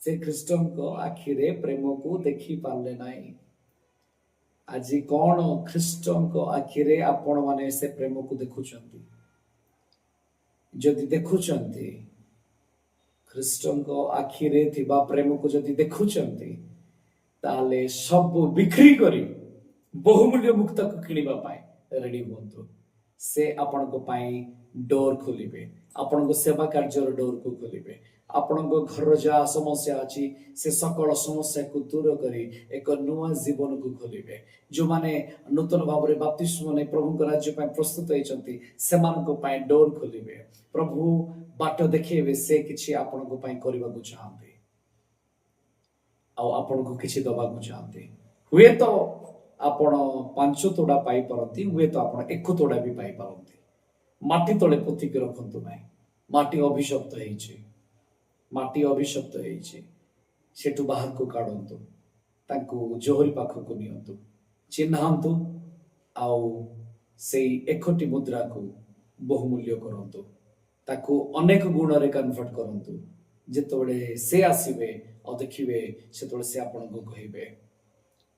ସେ ଖ୍ରୀଷ୍ଟଙ୍କ ଆଖିରେ ପ୍ରେମକୁ ଦେଖି ପାରିଲେ ନାହିଁ। ଆଜି କଣ ଖ୍ରୀଷ୍ଟଙ୍କ ଆଖିରେ ଆପଣ ମାନେ ସେ ପ୍ରେମକୁ ଦେଖୁଛନ୍ତି? ଯଦି ଦେଖୁଛନ୍ତି, ଖ୍ରୀଷ୍ଟଙ୍କ ଆଖିରେ ଥିବା ପ୍ରେମକୁ ଯଦି ଦେଖୁଛନ୍ତି, ତାହେଲେ ସବୁ ବିକ୍ରି କରି ବହୁମୂଲ୍ୟ ମୁକ୍ତକୁ କିଣିବା ପାଇଁ ରେଡି ହୁଅନ୍ତୁ। ସେ ଆପଣଙ୍କ ପାଇଁ ଡୋର ଖୋଲିବେ, ଆପଣଙ୍କ ସେବା କାର୍ଯ୍ୟର ଡୋରକୁ ଖୋଲିବେ, ଆପଣଙ୍କ ଘରର ଯାହା ସମସ୍ୟା ଅଛି ସେ ସକଳ ସମସ୍ୟାକୁ ଦୂର କରି ଏକ ନୂଆ ଜୀବନକୁ ଖୋଲିବେ। ଯେଉଁମାନେ ନୂତନ ଭାବରେ ବାପ୍ତିସ୍ମ ନେଇ ପ୍ରଭୁଙ୍କ ରାଜ୍ୟ ପାଇଁ ପ୍ରସ୍ତୁତ ହେଇଛନ୍ତି ସେମାନଙ୍କ ପାଇଁ ଡୋର ଖୋଲିବେ। ପ୍ରଭୁ ବାଟ ଦେଖେଇବେ, ସେ କିଛି ଆପଣଙ୍କ ପାଇଁ କରିବାକୁ ଚାହାନ୍ତି ଆଉ ଆପଣଙ୍କୁ କିଛି ଦବାକୁ ଚାହାନ୍ତି। ହୁଏତ ଆପଣ 5 ତୋଡ଼ା ପାଇପାରନ୍ତି, ହୁଏତ ଆପଣ 1 ତୋଡ଼ା ବି ପାଇପାରନ୍ତି। ମାଟି ତଳେ ପୋତିକି ରଖନ୍ତୁ ନାହିଁ। ମାଟି ଅଭିଶପ୍ତ ହେଇଛି, ମାଟି ଅଭିଶପ୍ତ ହେଇଛି। ସେଠୁ ବାହାରକୁ କାଢନ୍ତୁ, ତାଙ୍କୁ ଜୋହରି ପାଖକୁ ନିଅନ୍ତୁ, ଚିହ୍ନାନ୍ତୁ ଆଉ ସେଇ 1ଟି ମୁଦ୍ରାକୁ ବହୁମୂଲ୍ୟ କରନ୍ତୁ, ତାକୁ ଅନେକ ଗୁଣରେ କନଭର୍ଟ କରନ୍ତୁ। ଯେତେବେଳେ ସେ ଆସିବେ ଆଉ ଦେଖିବେ, ସେତେବେଳେ ସେ ଆପଣଙ୍କୁ କହିବେ,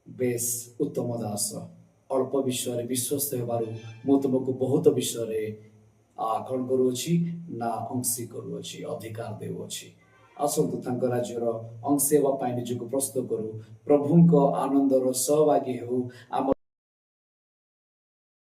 ବେଶ ଉତ୍ତମ ଦାସ, ଅଳ୍ପ ବିଷୟରେ ବିଶ୍ୱସ୍ତ ହେବାରୁ ମୁଁ ତୁମକୁ ବହୁତ ବିଷୟରେ କଣ କରୁଅଛି ନା ଅଂଶୀ କରୁଅଛି, ଅଧିକାର ଦେଉଅଛି। ଆସନ୍ତୁ ତାଙ୍କ ରାଜ୍ୟର ଅଂଶୀ ହେବା ପାଇଁ ନିଜକୁ ପ୍ରସ୍ତୁତ କରୁ। ପ୍ରଭୁଙ୍କ ଆନନ୍ଦର ସହଭାଗୀ ହେଉ। ଆମ